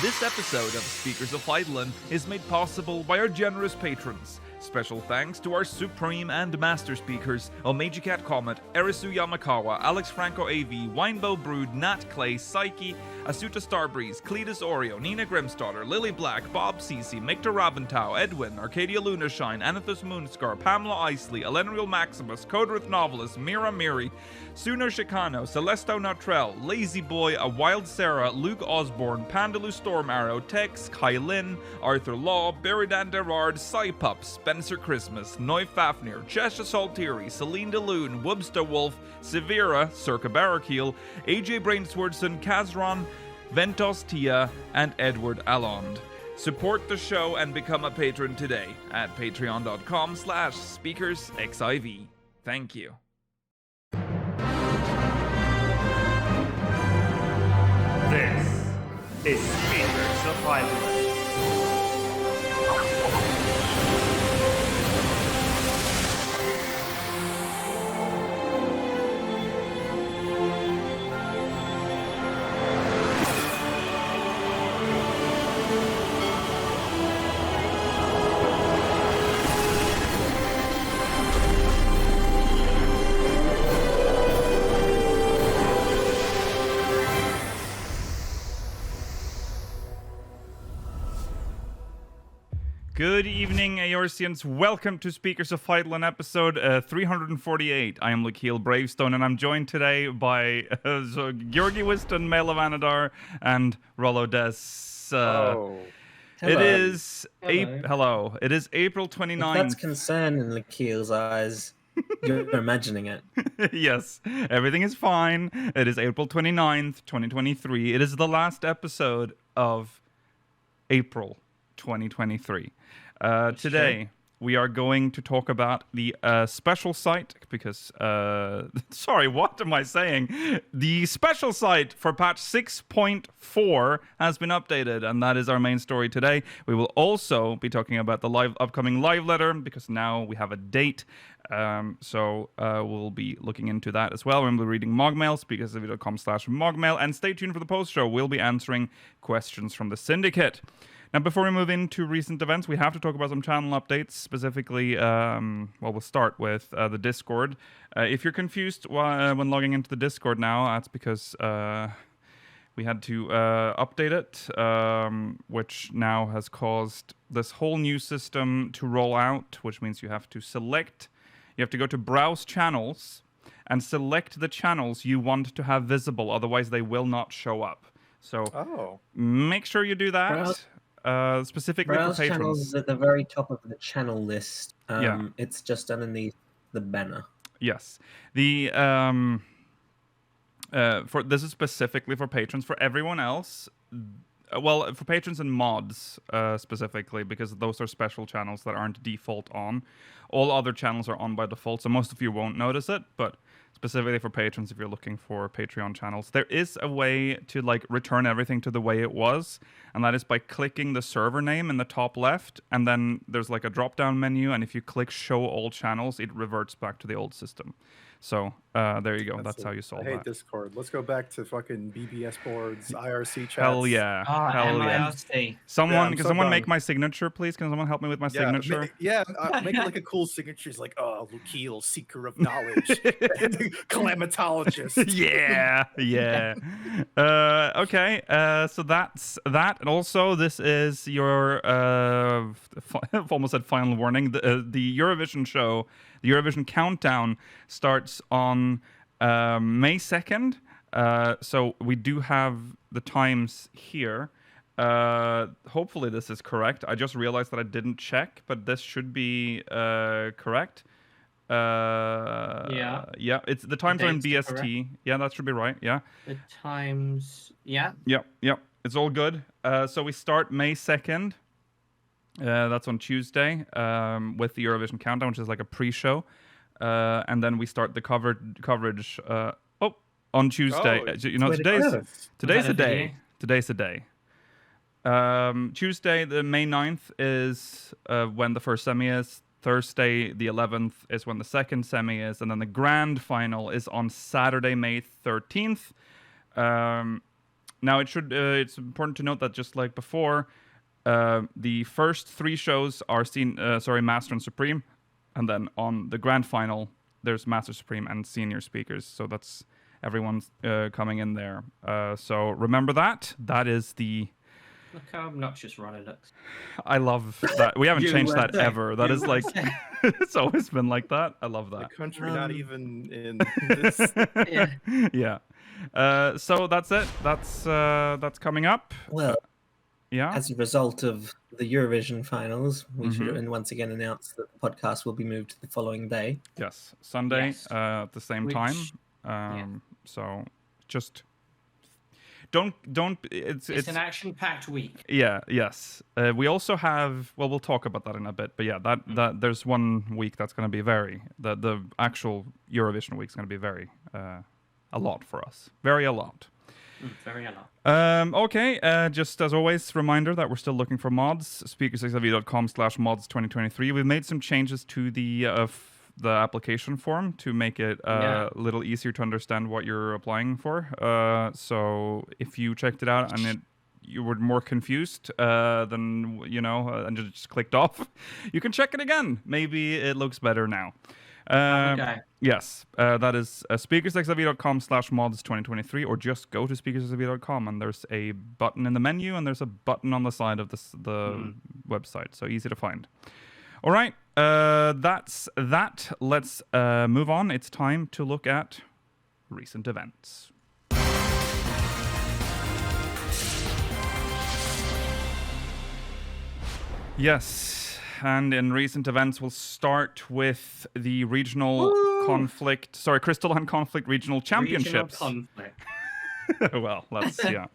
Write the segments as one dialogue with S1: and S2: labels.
S1: This episode of Speakers of Eidolon is made possible by our generous patrons. Special thanks to our supreme and master speakers, Omejicat Comet, Erisu Yamakawa, Alex Franco AV, Winebow Brood, Nat Clay, Psyche, Asuta Starbreeze, Cletus Oreo, Nina Grimstarter, Lily Black, Bob Cece, Mictor Raventau, Edwin, Arcadia Lunashine, Anathus Moonscar, Pamela Isley, Elenriel Maximus, Codrith Novelist, Mira Miri, Suno Chicano, Celesto Nautrell, Lazy Boy, A Wild Sarah, Luke Osborne, Pandalu Storm Arrow, Tex, Kylin, Arthur Law, Beridan Derard, Cypup, Spencer Christmas, Noy Fafnir, Chesha Saltiri, Celine DeLune, Wubsta Wolf, Severa, Circa Barrakiel, AJ Brainswordson, Kazron, Ventos Tia, and Edward Allond. Support the show and become a patron today at patreon.com/speakersxiv. Thank you.
S2: This is Speakers of Eidolon.
S1: Good evening, Eorzeans. Welcome to Speakers of Eidolon episode 348. I am Lakeel Bravestone, and I'm joined today by Georgi Wiston, Mail of Anadar, and Rollo Des.
S3: Hello.
S1: It is
S4: Hello.
S1: It is April 29th.
S4: If that's concern in Lakeel's eyes, you're imagining it.
S1: Yes, everything is fine. It is April 29th, 2023. It is the last episode of April 2023. Today, we are going to talk about the special site, because, sorry, what am I saying? The special site for patch 6.4 has been updated, and that is our main story today. We will also be talking about the upcoming live letter, because now we have a date. So we'll be looking into that as well. We'll be reading MogMail, speakersofeidolon.com/MogMail, and stay tuned for the post show. We'll be answering questions from the Syndicate. Now, before we move into recent events, we have to talk about some channel updates. Specifically, we'll start with the Discord. If you're confused when logging into the Discord now, that's because we had to update it, which now has caused this whole new system to roll out, which means you have to go to Browse Channels and select the channels you want to have visible, otherwise they will not show up. So make sure you do that. Specifically
S4: Browse
S1: for patrons.
S4: channels is at the very top of the channel list.
S1: Yeah.
S4: It's just underneath the banner.
S1: Yes. The this is specifically for patrons. For everyone else, well, for patrons and mods specifically, because those are special channels that aren't default on. All other channels are on by default, so most of you won't notice it, but specifically for patrons, if you're looking for Patreon channels, there is a way to return everything to the way it was, and that is by clicking the server name in the top left, and then there's a drop-down menu, and if you click Show All Channels, it reverts back to the old system. So there you go. That's how you solve that.
S3: I hate Discord. Let's go back to fucking BBS boards, IRC chats.
S1: Hell yeah. Hell yeah.
S5: MIRC.
S1: Can someone make my signature, please? Can someone help me with my signature?
S3: Make it like a cool signature. It's like, Lakeel, seeker of knowledge, calamitologist.
S1: Yeah. Okay. So that's that. And also, this is your, I've almost said final warning. The Eurovision show, the Eurovision countdown starts on May 2nd. So we do have the times here. Hopefully this is correct. I just realized that I didn't check, but this should be correct. Yeah, it's the times are in BST. Correct. Yeah, that should be right. Yeah.
S5: The times, yeah.
S1: Yep. It's all good. So we start May 2nd. That's on Tuesday with the Eurovision countdown, which is like a pre-show. And then we start the coverage on Tuesday. Today's the day. Today's the day. Tuesday, the May 9th is when the first semi is. Thursday, the 11th, is when the second semi is. And then the grand final is on Saturday, May 13th. Now it's important to note that just like before, the first 3 shows are Master and Supreme, and then on the grand final there's Master Supreme and senior speakers. So that's everyone's coming in there. So remember that. That is the.
S5: Look how obnoxious Ronnie looks.
S1: I love that. We haven't changed that
S5: USA.
S1: ever. That is like, it's always been like that. I love
S3: The
S1: that.
S3: country not even in this.
S5: Yeah.
S1: Yeah. So that's it. That's coming up.
S4: Well,
S1: Yeah.
S4: as a result of the Eurovision finals, we should once again announce that the podcast will be moved to the following day.
S1: Yes. Sunday
S5: Yes.
S1: at the same
S5: Which-
S1: time.
S5: yeah.
S1: So just don't. It's
S5: an action-packed week.
S1: Yeah. Yes. We also have. Well, we'll talk about that in a bit. But yeah, that there's one week that's going to be the actual Eurovision week is going to be very a lot for us. Very a lot.
S5: Very a lot.
S1: Okay. Just as always, reminder that we're still looking for mods. speakersxiv.com/mods2023. We've made some changes to the application form to make it a little easier to understand what you're applying for. So if you checked it out and you were more confused than and just clicked off, you can check it again. Maybe it looks better now.
S5: Okay.
S1: Yes, that is speakersxiv.com/mods2023, or just go to speakersxiv.com and there's a button in the menu and there's a button on the side of the website, so easy to find. All right, that's that. Let's move on. It's time to look at recent events. Yes, and in recent events, we'll start with the regional conflict. Sorry, Crystalline conflict regional championships.
S5: Regional conflict.
S1: Well, that's yeah.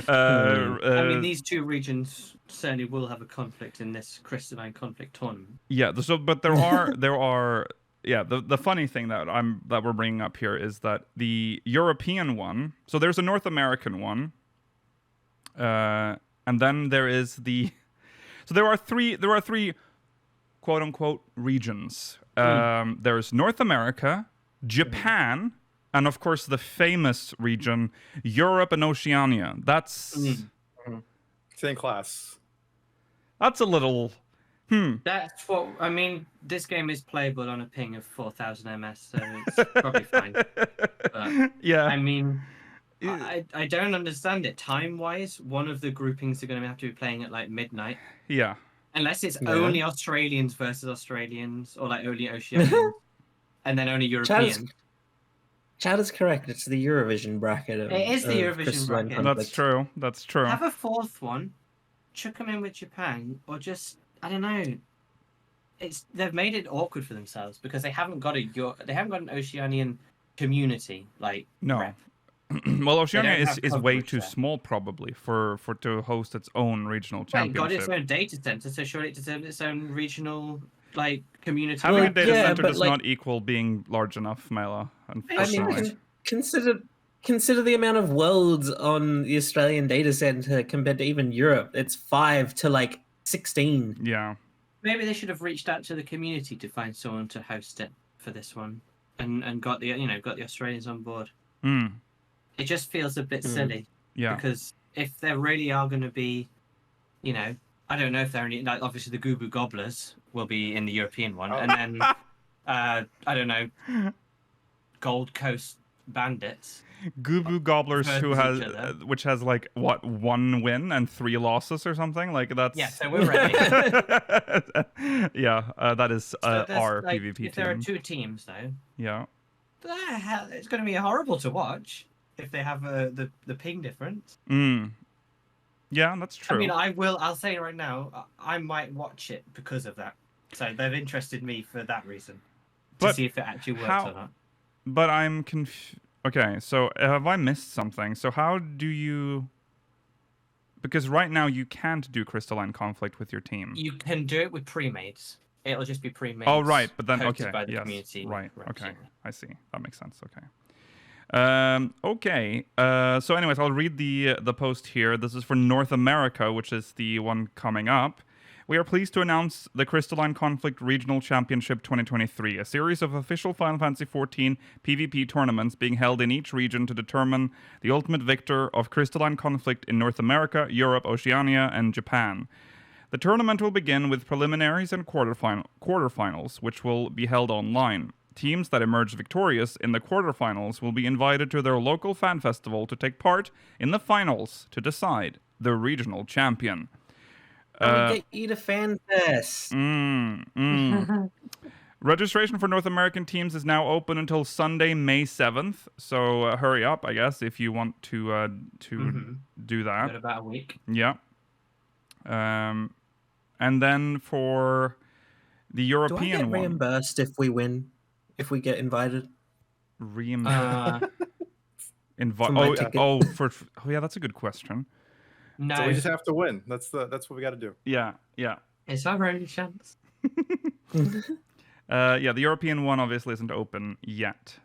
S5: I mean, these two regions certainly will have a conflict in this Crystalline conflict tournament.
S1: Yeah. So, but there are. Yeah. The funny thing that we're bringing up here is that the European one. So there's a North American one, and then there is the. So there are three, quote unquote, regions. There's North America, Japan, and of course the famous region, Europe and Oceania. That's
S3: Same class.
S1: that's a little.
S5: That's what I mean. This game is playable on a ping of 4000 ms, so it's probably fine. But,
S1: Yeah.
S5: I mean, I don't understand it. Time-wise, one of the groupings are going to have to be playing at like midnight.
S1: Yeah.
S5: Unless it's only Australians versus Australians, or like only Oceanians, and then only Europeans.
S4: Chad is correct. It's the Eurovision bracket.
S5: It is the Eurovision
S4: Crystalline
S5: bracket.
S1: That's true. That's true.
S5: Have a fourth one, chuck them in with Japan, or just I don't know. They've made it awkward for themselves because they haven't got an Oceanian community like
S1: No.
S5: rep.
S1: Well, Oceania
S5: don't have
S1: is way
S5: coverage
S1: too
S5: there.
S1: small probably for to host its own regional
S5: Well, it got
S1: championship.
S5: its own data center, so surely it deserves its own regional like community.
S1: Having a
S4: Well,
S1: data
S4: yeah,
S1: center
S4: but,
S1: does
S4: like-
S1: not equal being large enough, Mela.
S4: I mean,
S1: Unfortunately.
S4: consider the amount of worlds on the Australian data center compared to even Europe. It's 5 to like 16.
S1: Yeah.
S5: Maybe they should have reached out to the community to find someone to host it for this one, and got the Australians on board.
S1: Mm.
S5: It just feels a bit silly.
S1: Yeah.
S5: Because if there really are going to be, I don't know if they're only like obviously the Goo Gobblers will be in the European one, and then I don't know, Gold Coast Bandits.
S1: Goo Gobblers, who
S5: versus
S1: has
S5: each other.
S1: which has like what 1 win and 3 losses or something. Like that's
S5: Yeah, so we're ready.
S1: yeah, that is
S5: So there's,
S1: our
S5: like,
S1: PvP
S5: if there are
S1: team.
S5: 2 teams though,
S1: Yeah.
S5: it's going to be horrible to watch if they have the ping difference.
S1: Mm. Yeah, that's true.
S5: I mean, I'll say right now, I might watch it because of that. So they've interested me for that reason, to
S1: But
S5: see if it actually works
S1: how-
S5: or not.
S1: But I'm Okay, so have I missed something? So how do you? Because right now you can't do Crystalline Conflict with your team.
S5: You can do it with pre-mades. It'll just be pre-mades.
S1: Oh, right, but then
S5: hosted
S1: okay,
S5: by the
S1: yes,
S5: community
S1: right,
S5: reps,
S1: okay,
S5: yeah.
S1: I see. That makes sense. Okay. Okay. So, anyways, I'll read the post here. This is for North America, which is the one coming up. We are pleased to announce the Crystalline Conflict Regional Championship 2023, a series of official Final Fantasy XIV PvP tournaments being held in each region to determine the ultimate victor of Crystalline Conflict in North America, Europe, Oceania, and Japan. The tournament will begin with preliminaries and quarterfinals, which will be held online. Teams that emerge victorious in the quarterfinals will be invited to their local fan festival to take part in the finals to decide the regional champion.
S4: Get you to FanFest.
S1: Registration for North American teams is now open until Sunday, May 7th. So hurry up, I guess, if you want to do that.
S5: Got about a week.
S1: Yeah. And then for the European
S4: Do I get
S1: one,
S4: reimbursed if we win? If we get invited?
S1: reimbursed.
S4: For my ticket.
S1: Oh, yeah, that's a good question.
S5: No,
S3: So we just have to win. That's what we got to do.
S1: Yeah.
S5: it's our only chance.
S1: Yeah, the European one obviously isn't open yet.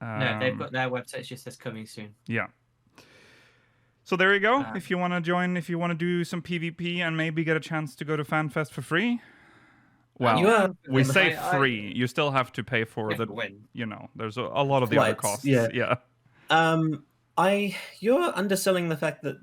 S5: No, they've got their website just says coming soon.
S1: Yeah. So there you go. If you want to join, if you want to do some PvP and maybe get a chance to go to FanFest for free. Well, we say free. You still have to pay for the
S5: win.
S1: You know, there's a lot of the other
S4: Flights,
S1: costs.
S4: yeah. You're underselling the fact that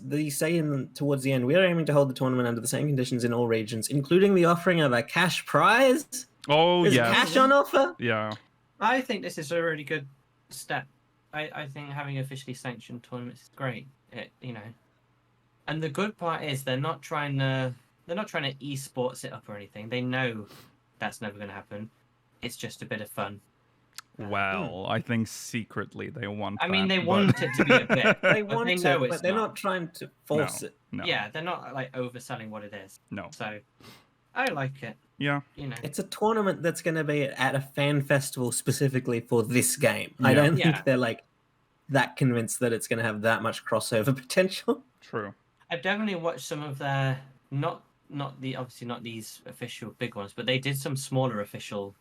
S4: they say towards the end, we are aiming to hold the tournament under the same conditions in all regions, including the offering of a cash prize.
S1: Oh,
S4: Is
S1: yeah.
S4: cash on offer?
S1: Yeah.
S5: I think this is a really good step. I think having officially sanctioned tournaments is great. And the good part is they're not trying to esports it up or anything. They know that's never going to happen. It's just a bit of fun.
S1: Well, I think secretly they want.
S5: I mean,
S1: that,
S5: they
S1: but-
S5: want it to be a bit.
S4: They want
S5: they
S4: to,
S5: know
S4: but
S5: it's
S4: they're not trying to force it.
S1: No.
S5: Yeah, they're not like overselling what it is.
S1: No.
S5: So, I like it.
S1: Yeah.
S4: It's a tournament that's going to be at a fan festival specifically for this game. I
S1: Yeah.
S4: don't
S5: Yeah.
S4: think they're like that convinced that it's going to have that much crossover potential.
S1: True.
S5: I've definitely watched some of their not obviously not these official big ones, but they did some smaller official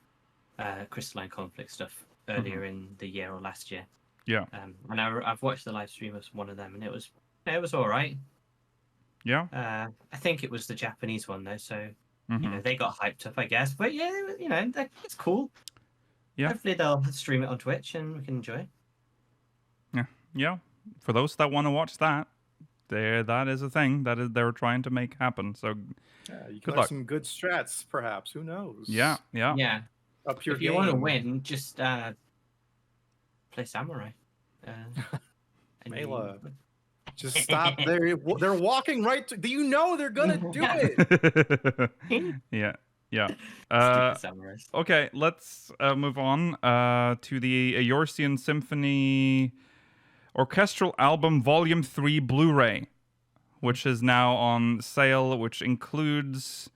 S5: Crystalline Conflict stuff earlier in the year or last year.
S1: Yeah.
S5: And I've watched the live stream of one of them, and it was all right.
S1: Yeah.
S5: I think it was the Japanese one though, so
S1: Mhm.
S5: they got hyped up, I guess. But yeah, it's cool.
S1: Yeah.
S5: Hopefully they'll stream it on Twitch and we can enjoy it.
S1: Yeah. For those that want to watch that, that is a thing that they're trying to make happen. So
S3: Yeah, you
S1: Good
S3: can have
S1: luck.
S3: some good strats, perhaps. Who knows?
S1: yeah.
S5: Yeah.
S3: Up your
S5: If you
S3: game.
S5: want to win, just play Samurai. And
S3: Mela. Just stop there. They're walking right to. Do you know they're gonna do it?
S1: Yeah. Yeah.
S5: Stupid samurais.
S1: Okay, let's move on to the Eorzean Symphony Orchestral Album Volume 3 Blu-ray, which is now on sale, which includes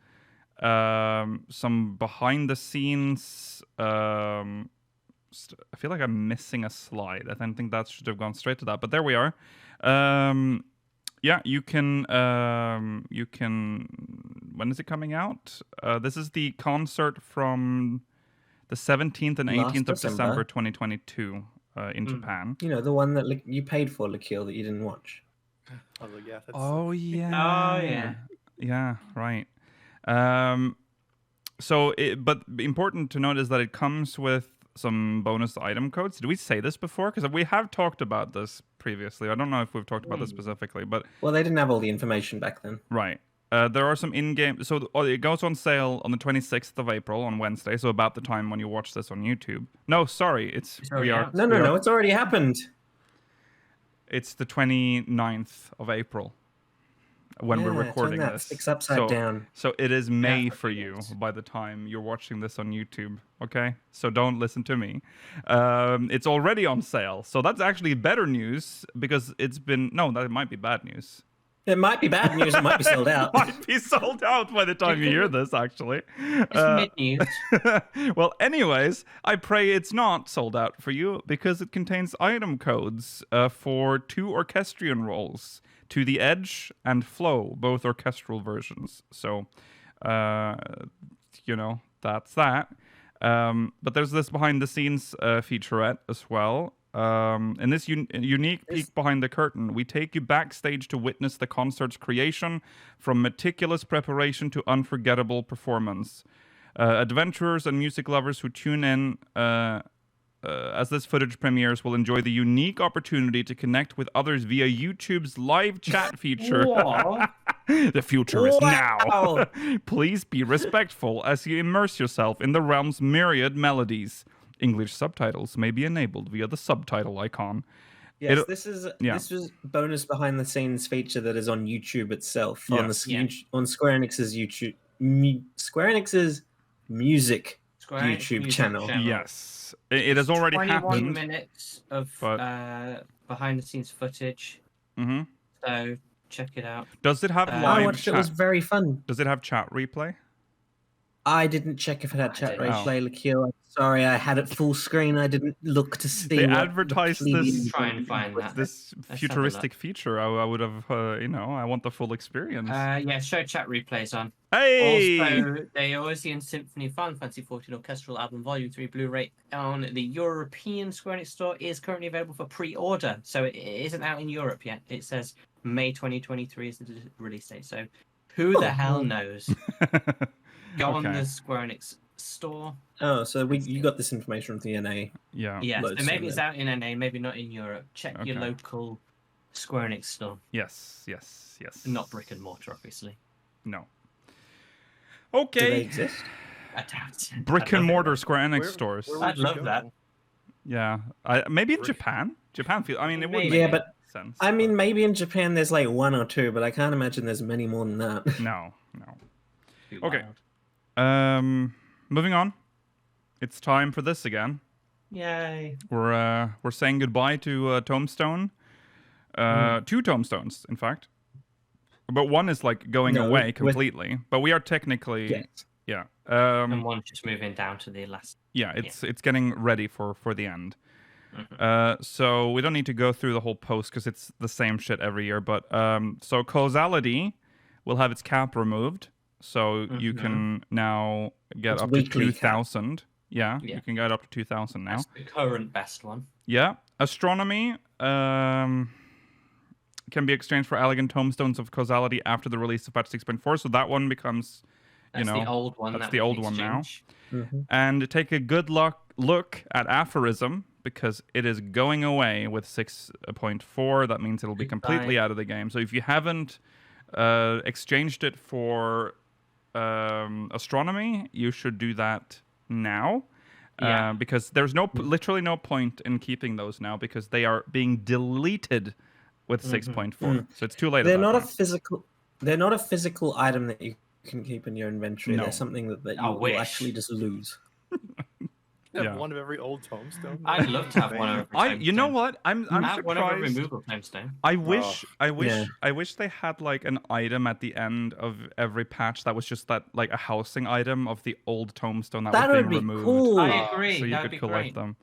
S1: some behind-the-scenes... I feel like I'm missing a slide. I don't think that should have gone straight to that, but there we are. Yeah, you can... When is it coming out? This is the concert from the 17th and 18th of December 2022 in Japan.
S4: You know, the one that you paid for, Lakil, that you didn't watch.
S3: I was like, yeah, that's,
S1: Oh yeah.
S5: Oh, yeah.
S1: Yeah, right. But important to note is that it comes with some bonus item codes. Did we say this before? Because we have talked about this previously. I don't know if we've talked about this specifically, but
S4: Well, they didn't have all the information back then.
S1: right. There are some in-game... So it goes on sale on the 26th of April on Wednesday, so about the time when you watch this on YouTube. No, sorry. It's
S5: already out.
S4: No, it's already happened.
S1: It's the 29th of April when we're
S4: Yeah,
S1: recording
S4: turn that
S1: this.
S4: sticks upside down.
S1: So it is May
S5: Yeah,
S1: for you
S5: yes.
S1: by the time you're watching this on YouTube, okay? So don't listen to me. It's already on sale. So that's actually better news because it's been... No, that might be bad news.
S4: It might be bad news. It might be sold out.
S1: Might be sold out by the time you hear this, actually.
S5: It's mid-news.
S1: Well, anyways, I pray it's not sold out for you because it contains item codes for 2 orchestrion roles, To the Edge and Flow, both orchestral versions. So, that's that. But there's this behind-the-scenes featurette as well. In this unique peek behind the curtain, we take you backstage to witness the concert's creation, from meticulous preparation to unforgettable performance. Adventurers and music lovers who tune in as this footage premieres will enjoy the unique opportunity to connect with others via YouTube's live chat feature. The future is now. Please be respectful as you immerse yourself in the realm's myriad melodies. English subtitles may be enabled via the subtitle icon.
S4: Yes, this was bonus behind the scenes feature that is on YouTube itself, on Square Enix's YouTube, Square Enix's music YouTube channel.
S1: Yes, it has already
S5: 21
S1: happened.
S5: minutes of behind the scenes footage.
S1: Mm-hmm.
S5: So check it out.
S1: Does it have live
S4: I watched
S1: chat?
S4: it. Was very fun.
S1: Does it have chat replay?
S4: I didn't check if it had chat
S5: don't know.
S4: replay, Lakil. I'm sorry, I had it full screen. I didn't look to see.
S1: They
S4: what
S1: advertised
S4: the
S1: this.
S5: Try and find that.
S1: This
S5: Let's have a
S1: futuristic
S5: look.
S1: feature. I would have, I want the full experience.
S5: Yeah, show chat replays on.
S1: Hey!
S5: Also, the Eorzean Symphony Final Fantasy 14 Orchestral Album Volume 3 Blu-ray on the European Square Enix store is currently available for pre-order. So it isn't out in Europe yet. It says May 2023 is the release date. So who the hell knows? Go on the Square Enix store.
S4: Oh, so you got this information from the NA.
S1: Yeah.
S5: Yeah, so
S4: Loads
S5: maybe
S4: of
S5: it's
S4: it.
S5: out in NA, maybe not in Europe. Check your
S1: Okay.
S5: local Square Enix store.
S1: Yes.
S5: Not brick and mortar, obviously.
S1: No.
S4: Do they
S1: Okay.
S4: exist?
S5: I doubt.
S1: Brick and mortar Square Enix
S3: Where-
S1: stores.
S3: where would
S5: I'd
S3: you
S5: love
S3: go?
S5: that.
S1: Yeah. Maybe in Japan. Japan feel. I mean, it wouldn't
S5: Maybe.
S1: make
S4: Yeah, but
S1: sense.
S4: I mean, maybe in Japan there's like one or two, but I can't imagine there's many more than that.
S1: No.
S5: Too
S1: Okay.
S5: wild.
S1: Moving on. It's time for this again.
S5: Yay.
S1: We're saying goodbye to Tomestone. Two Tomestones, in fact. But one is like going
S4: No,
S1: away
S4: with-
S1: completely. But we are technically
S4: Yes.
S1: yeah.
S5: And one's just moving down to the last.
S1: Yeah, it's getting ready for the end.
S5: Mhm.
S1: So we don't need to go through the whole post because it's the same shit every year. But so Causality will have its cap removed, so you can now get
S4: It's
S1: up to
S4: weekly cap.
S1: 2,000. Yeah,
S5: Yeah.
S1: you can get up to 2,000 now.
S5: That's the current best one.
S1: Yeah, Astronomy can be exchanged for Allagan Tomestones of Causality after the release of patch 6.4. So that one becomes,
S5: That's the old one.
S1: that's
S5: that
S1: the
S5: we
S1: old
S5: can
S1: one now.
S5: exchange.
S1: And take a good look at Aphorism, because it is going away with 6.4. That means it'll be completely
S5: Goodbye.
S1: out of the game. So if you haven't exchanged it for Astronomy, you should do that now.
S5: Yeah.
S1: Because there's literally no point in keeping those now, because they are being deleted with 6.4. So it's too late.
S4: They're
S1: at that
S4: not a
S1: point.
S4: physical. They're not a physical item that you can keep in your inventory.
S1: No.
S4: They're something that
S5: I
S4: you will
S5: wish.
S4: actually just lose.
S3: Have
S1: Yeah.
S3: one of every old Tomestone.
S5: I'd love to have one of every
S1: You know
S5: Tomestone.
S1: what? I'm
S5: Have one of every
S1: surprised.
S5: removal Tomestone.
S1: I wish
S4: Yeah.
S1: I wish they had like an item at the end of every patch that was just that, like a housing item of the old Tomestone that,
S4: That
S1: was
S4: would
S1: being
S4: be
S1: removed.
S4: cool.
S5: I agree.
S1: So you
S5: that
S1: could
S5: would be
S1: collect
S5: great.
S1: them.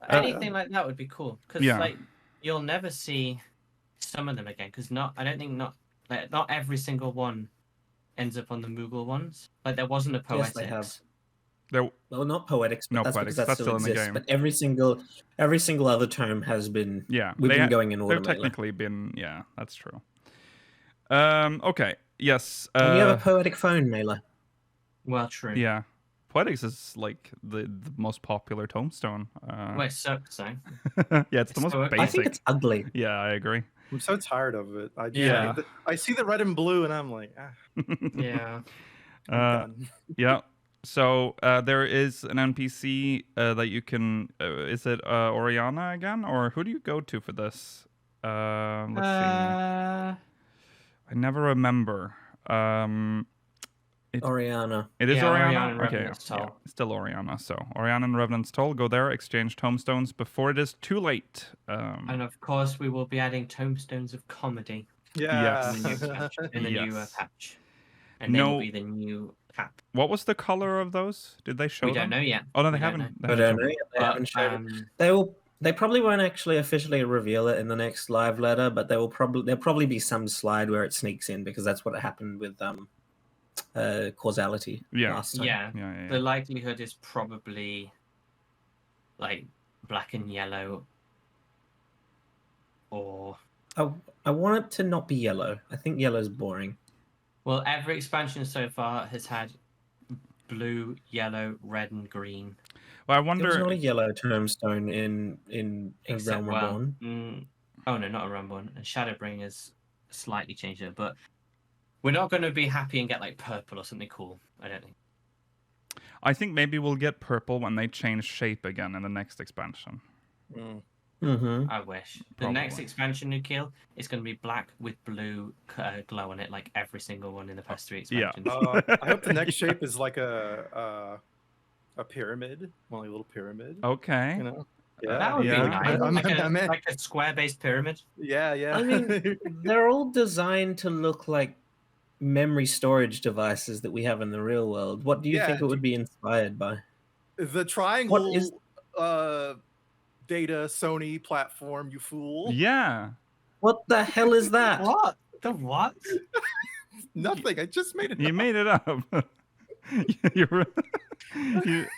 S5: Anything like that would be cool, because
S1: Yeah.
S5: like you'll never see some of them again. Because I don't think not every single one ends up on the Moogle ones. Like there wasn't a
S4: Yes,
S5: Poetics.
S4: they have.
S1: There,
S4: Well, not poetics, but
S1: No
S4: that's
S1: Poetics,
S4: because that
S1: that's
S4: still
S1: still in the
S4: exists.
S1: game.
S4: But every single other term has been.
S1: yeah,
S4: We've been going in order.
S1: They've
S4: Mailer.
S1: technically been. Yeah, that's true. Okay. Yes.
S4: And you have a poetic phone, Mailer.
S5: Well, true.
S1: Yeah. Poetics is like the most popular Tomestone.
S5: Well, it sucks, though.
S1: Yeah, it's the most
S5: So-
S1: basic.
S4: I think it's ugly.
S1: Yeah, I agree.
S3: I'm so tired of it.
S1: Yeah.
S3: I see the red and blue, and I'm like,
S5: Yeah.
S3: I'm
S1: Uh,
S3: done.
S1: Yeah. So there is an NPC that you can. Is it Oriana again, or who do you go to for this? Let's see. I never remember.
S4: Oriana.
S1: It is
S5: Yeah,
S1: Oriana.
S5: Oriana and
S1: Okay,
S5: Revenant's
S1: yeah,
S5: Toll.
S1: still Oriana. So Oriana and Revenant's Toll. Go there, exchange Tomestones before it is too late.
S5: And of course, we will be adding Tomestones of Comedy
S3: Yeah.
S5: in the new patch. In the new
S1: Yes.
S5: patch. And they
S1: No-
S5: will be the new cap.
S1: What was the color of those? Did they show
S5: We
S1: them?
S5: don't know yet.
S1: Oh no, they
S5: We don't
S1: haven't.
S5: know.
S1: They
S4: I
S1: haven't
S4: don't know.
S1: shown
S4: Yet. They
S5: But,
S4: haven't shown it. They probably won't actually officially reveal it in the next live letter, but there'll probably be some slide where it sneaks in, because that's what happened with Causality
S1: Yeah.
S4: last time.
S5: Yeah.
S1: Yeah.
S5: The likelihood is probably like black and yellow or
S4: I want it to not be yellow. I think yellow's boring.
S5: well, every expansion so far has had blue, yellow, red, and green.
S1: Well, I wonder.
S4: There's not a yellow Tomestone in Realm Reborn.
S5: Oh no, not a Realm Reborn. And Shadowbringers slightly changed it, but we're not going to be happy and get like purple or something cool. I don't think.
S1: I think maybe we'll get purple when they change shape again in the next expansion.
S5: I wish. The
S1: Probably.
S5: next expansion, Nukiel, is going to be black with blue glow on it, like every single one in the past 3 expansions.
S3: I hope the next shape is like a pyramid, one like a little pyramid.
S1: Okay.
S3: You know? Yeah,
S5: That would
S1: Yeah.
S5: be nice. Like a square-based pyramid.
S3: Yeah.
S4: I mean, they're all designed to look like memory storage devices that we have in the real world. What do you think it would be inspired by?
S3: The triangle data Sony platform, you fool.
S1: Yeah.
S4: What the hell is that?
S5: What? The what?
S3: Nothing. I just made it
S1: You
S3: up.
S1: made it up.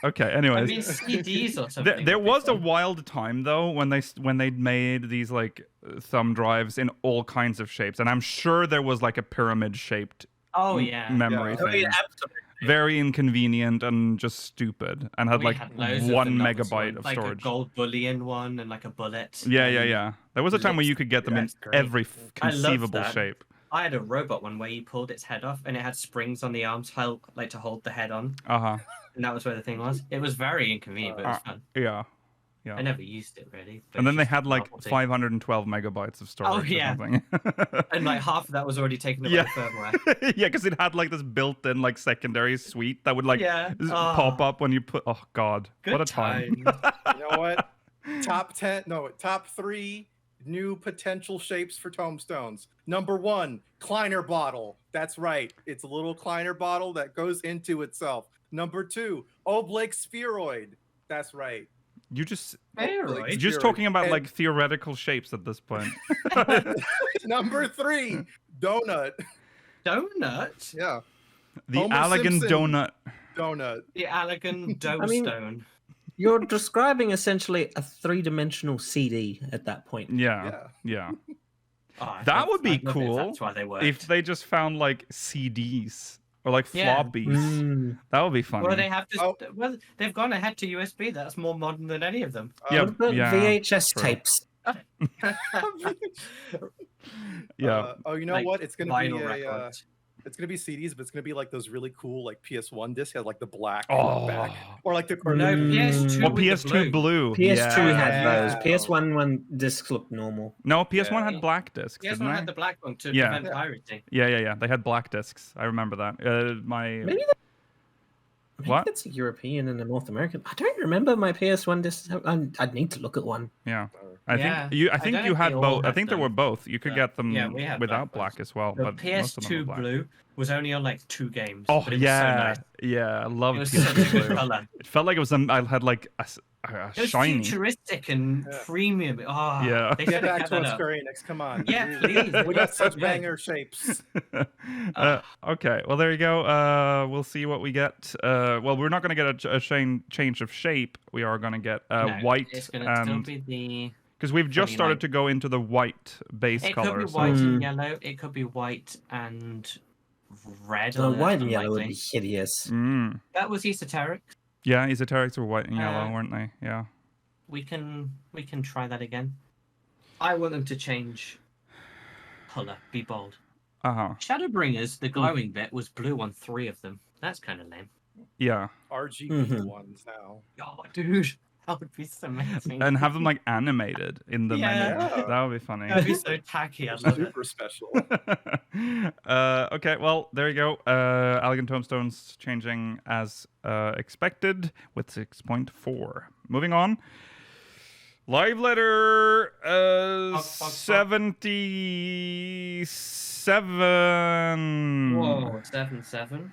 S1: Okay. Anyways,
S5: I mean, CDs or something.
S1: there
S5: would be
S1: was a
S5: fun.
S1: wild time though when they made these like thumb drives in all kinds of shapes, and I'm sure there was like a pyramid shaped
S5: Oh yeah.
S1: memory
S3: Yeah.
S1: thing.
S4: I mean, absolutely.
S1: Very inconvenient and just stupid, and had
S5: We
S1: like
S5: had loads of
S1: 1
S5: the novelty
S1: megabyte
S5: ones,
S1: of
S5: like
S1: storage.
S5: a gold bullion one and like a bullet.
S1: Yeah. There was a time where you could get them in
S3: That's great.
S1: every
S5: I loved
S1: conceivable
S5: that.
S1: shape.
S5: I had a robot one where you pulled its head off and it had springs on the arms, like to hold the head on,
S1: Uh-huh.
S5: and that was where the thing was. It was very inconvenient, but it was fun.
S1: Yeah.
S5: I never used it really. but
S1: And then
S5: it's
S1: they
S5: just
S1: had
S5: a
S1: like
S5: novelty.
S1: 512 megabytes of storage
S5: yeah.
S1: or something.
S5: And like half of that was already taken up
S1: Yeah.
S5: by firmware.
S1: Yeah, because it had like this built-in like secondary suite that would like
S5: Yeah.
S1: pop up when you put. Oh God,
S5: Good
S1: what a time!
S5: time.
S3: You know what? Top 3 new potential shapes for Tomestones. Number 1, Kleiner bottle. That's right. It's a little Kleiner bottle that goes into itself. Number 2, oblate spheroid. That's right.
S1: You just
S5: Spheroid?
S1: you're just talking about
S3: And-
S1: like theoretical shapes at this point.
S3: Number 3, donut.
S5: Donut?
S3: Yeah,
S1: The
S3: Homer
S1: Allagan
S3: Simpson.
S1: donut.
S3: donut.
S5: The Allagan Dough
S4: I mean-
S5: Stone.
S4: You're describing essentially a 3-dimensional CD at that point.
S1: Yeah.
S5: Oh, I
S1: That
S5: love-
S1: would be
S5: I love it if
S1: cool
S5: That's why they worked.
S1: If they just found like CDs or like
S5: Yeah.
S1: floppies,
S4: Mm.
S1: that would be funny.
S5: Well, they have to.
S3: Oh.
S5: Well, they've gone ahead to USB. That's more modern than any of them.
S1: Yeah,
S4: What about
S1: yeah,
S4: VHS
S1: true.
S4: tapes?
S1: Yeah.
S3: You know
S5: Like
S3: what? It's gonna
S5: vinyl
S3: be
S5: records.
S3: it's gonna be CDs, but it's gonna be like those really cool like PS1 discs, like the black
S1: Oh.
S3: back, or like the or
S5: No,
S3: the,
S5: PS2.
S1: Well,
S5: with the
S1: PS2 blue.
S4: PS2
S1: yeah.
S4: had those.
S3: Yeah.
S4: PS1 discs looked normal.
S1: No, PS1
S3: Yeah.
S1: had black discs,
S5: PS1
S1: didn't
S5: had
S1: they?
S5: the black one to
S1: Yeah.
S5: prevent pirating.
S1: Yeah. They had black discs. I remember that.
S4: Maybe Maybe
S1: What?
S4: that's a European and a North American. I don't remember my PS1 discs. I'd need to look at one.
S1: Yeah.
S5: Yeah.
S1: I think
S5: don't
S1: you
S5: know if
S1: had
S5: they all
S1: both. I
S5: had
S1: think there
S5: them.
S1: were both. You could
S3: Yeah.
S1: get them
S5: Yeah, we had
S1: without
S5: black
S1: black as well,
S5: The
S1: but most of them were
S5: PS2
S1: black.
S5: blue was only on like 2 games.
S1: Oh
S5: but it was
S1: yeah,
S5: so nice.
S1: yeah. I love
S5: It was such a
S1: PS2
S5: good
S1: blue.
S5: color.
S1: It felt like it was I had like a
S5: It was
S1: shiny.
S5: futuristic and
S3: Yeah.
S5: premium. Oh,
S1: Yeah.
S5: They
S3: Get
S5: should have
S3: back
S5: kept
S3: to
S5: that
S3: us,
S5: up.
S3: Square Enix. Come on.
S5: Yeah, please.
S3: We got
S5: That's so
S3: such
S5: good.
S3: banger shapes.
S1: Okay, well there you go. We'll see what we get. Well, we're not going to get a change of shape. We are going to get
S5: No,
S1: white,
S5: It's gonna still
S1: and
S5: be the.
S1: because we've just
S5: pretty
S1: started
S5: light.
S1: to go into the white base
S5: It
S1: color.
S5: could be
S1: so-
S5: white
S4: Hmm.
S5: and yellow. It could be white and red.
S4: The
S5: or
S4: white and yellow would
S5: unlikely.
S4: be hideous.
S1: Mm.
S5: That was esoteric.
S1: Yeah, esoterics were white and yellow,
S5: Uh,
S1: weren't they? Yeah.
S5: We can try that again. I want them to change color. Be bold.
S1: Uh-huh.
S5: Shadowbringers, the glowing bit was blue on 3 of them. That's kind of lame.
S1: Yeah.
S3: RGB
S4: Mhm.
S3: ones now.
S5: Oh, dude, that would be so amazing.
S1: And have them like animated in the menu.
S3: Yeah.
S1: That would be funny.
S5: That'd be so tacky. I love it.
S3: Super special.
S1: Okay, well, there you go. Allagan Tomestones changing as expected with 6.4. Moving on. Live letter 77.
S5: Whoa, 7-7.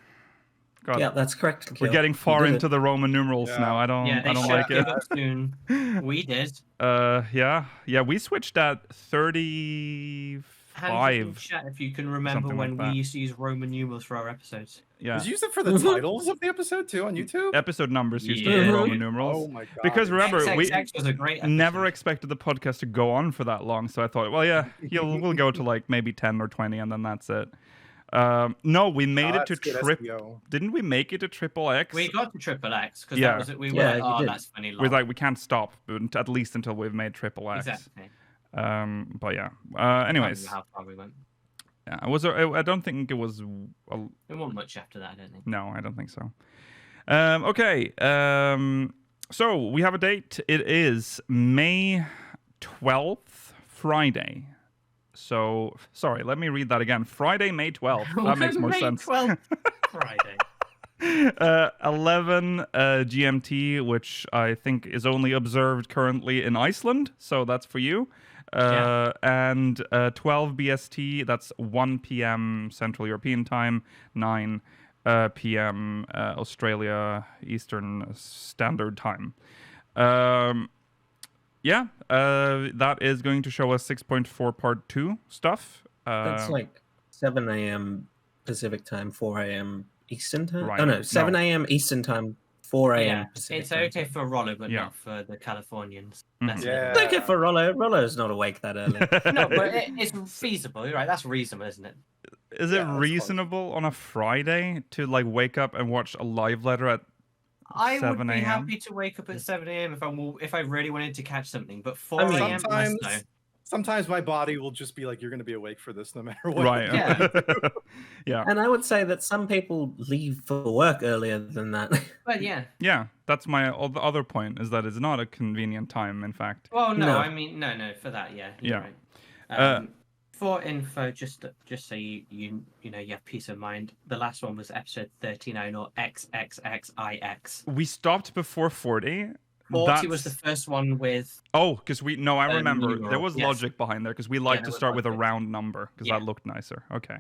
S1: God,
S4: Yeah, that's correct.
S1: we're
S4: Gil.
S1: getting
S4: You
S1: far
S4: did
S1: into
S4: it.
S1: the Roman numerals
S3: Yeah.
S1: now. I don't
S5: Yeah, they should
S1: like
S5: give
S1: it.
S5: up soon. We did.
S1: Yeah, we switched at 30. 5.
S5: Chat if you can remember
S1: something
S5: when
S1: like that.
S5: we used to use Roman numerals for our episodes.
S1: Yeah.
S3: Did you use it for the titles of the episode too on YouTube?
S1: Episode numbers used to be
S5: Yeah.
S1: Roman numerals.
S3: Oh my god!
S1: Because remember, we
S5: XXX was a great episode.
S1: never expected the podcast to go on for that long, so I thought, well, yeah, we'll go to like maybe 10 or 20, and then that's it. No, we made it to Didn't we make it to triple X?
S5: We got to triple X because
S1: Yeah.
S5: that was it. We were like, oh, that's funny.
S1: We're like, we can't stop, but at least until we've made triple X.
S5: Exactly.
S1: But yeah. Anyways.
S5: How far we went.
S1: Yeah, I don't think it was.
S5: It wasn't much after that, I don't think.
S1: No, I don't think so. Okay. So we have a date. It is May 12th, Friday. So, sorry, let me read that again. Friday, May 12th. That makes more
S5: May
S1: sense.
S5: 12th, Friday.
S1: 11 GMT, which I think is only observed currently in Iceland. So that's for you. And 12 BST, that's 1 p.m. Central European Time, 9 p.m. Australia Eastern Standard Time. That is going to show us 6.4 Part 2 stuff.
S4: That's like 7 a.m. Pacific Time, 4 a.m. Eastern Time?
S1: Right.
S4: Oh, no, 7 a.m. Eastern Time, 4 a.m. Pacific
S5: It's
S4: Time.
S5: okay for Rollo, but not for the Californians.
S1: Mhm.
S3: Yeah.
S4: It's okay for Rollo. Rollo's not awake that early.
S5: No, but it's feasible, right? That's reasonable, isn't it?
S1: Is it reasonable on a Friday to like wake up and watch a live letter at
S5: I
S1: 7
S5: would be
S1: a.m.?
S5: happy to wake up at 7 a.m. if I really wanted to catch something, but 4 a.m.
S3: Sometimes my body will just be like, you're going to be awake for this no matter what.
S1: Right.
S5: Yeah.
S1: Yeah.
S4: And I would say that some people leave for work earlier than that.
S5: But yeah.
S1: Yeah, that's my other point, is that it's not a convenient time, in fact.
S5: Well, no,
S4: No.
S5: I mean, no, for that, yeah.
S1: Yeah.
S5: Right. For info, just so you have peace of mind, the last one was episode 39 or XXXIX.
S1: We stopped before 40.
S5: 40 was the first one with...
S1: Oh, because I remember.
S5: numeral,
S1: There was
S5: yes.
S1: logic behind there, because we like
S5: there
S1: to
S5: was
S1: start with a
S5: logic.
S1: round number, because
S5: Yeah.
S1: that looked nicer. Okay.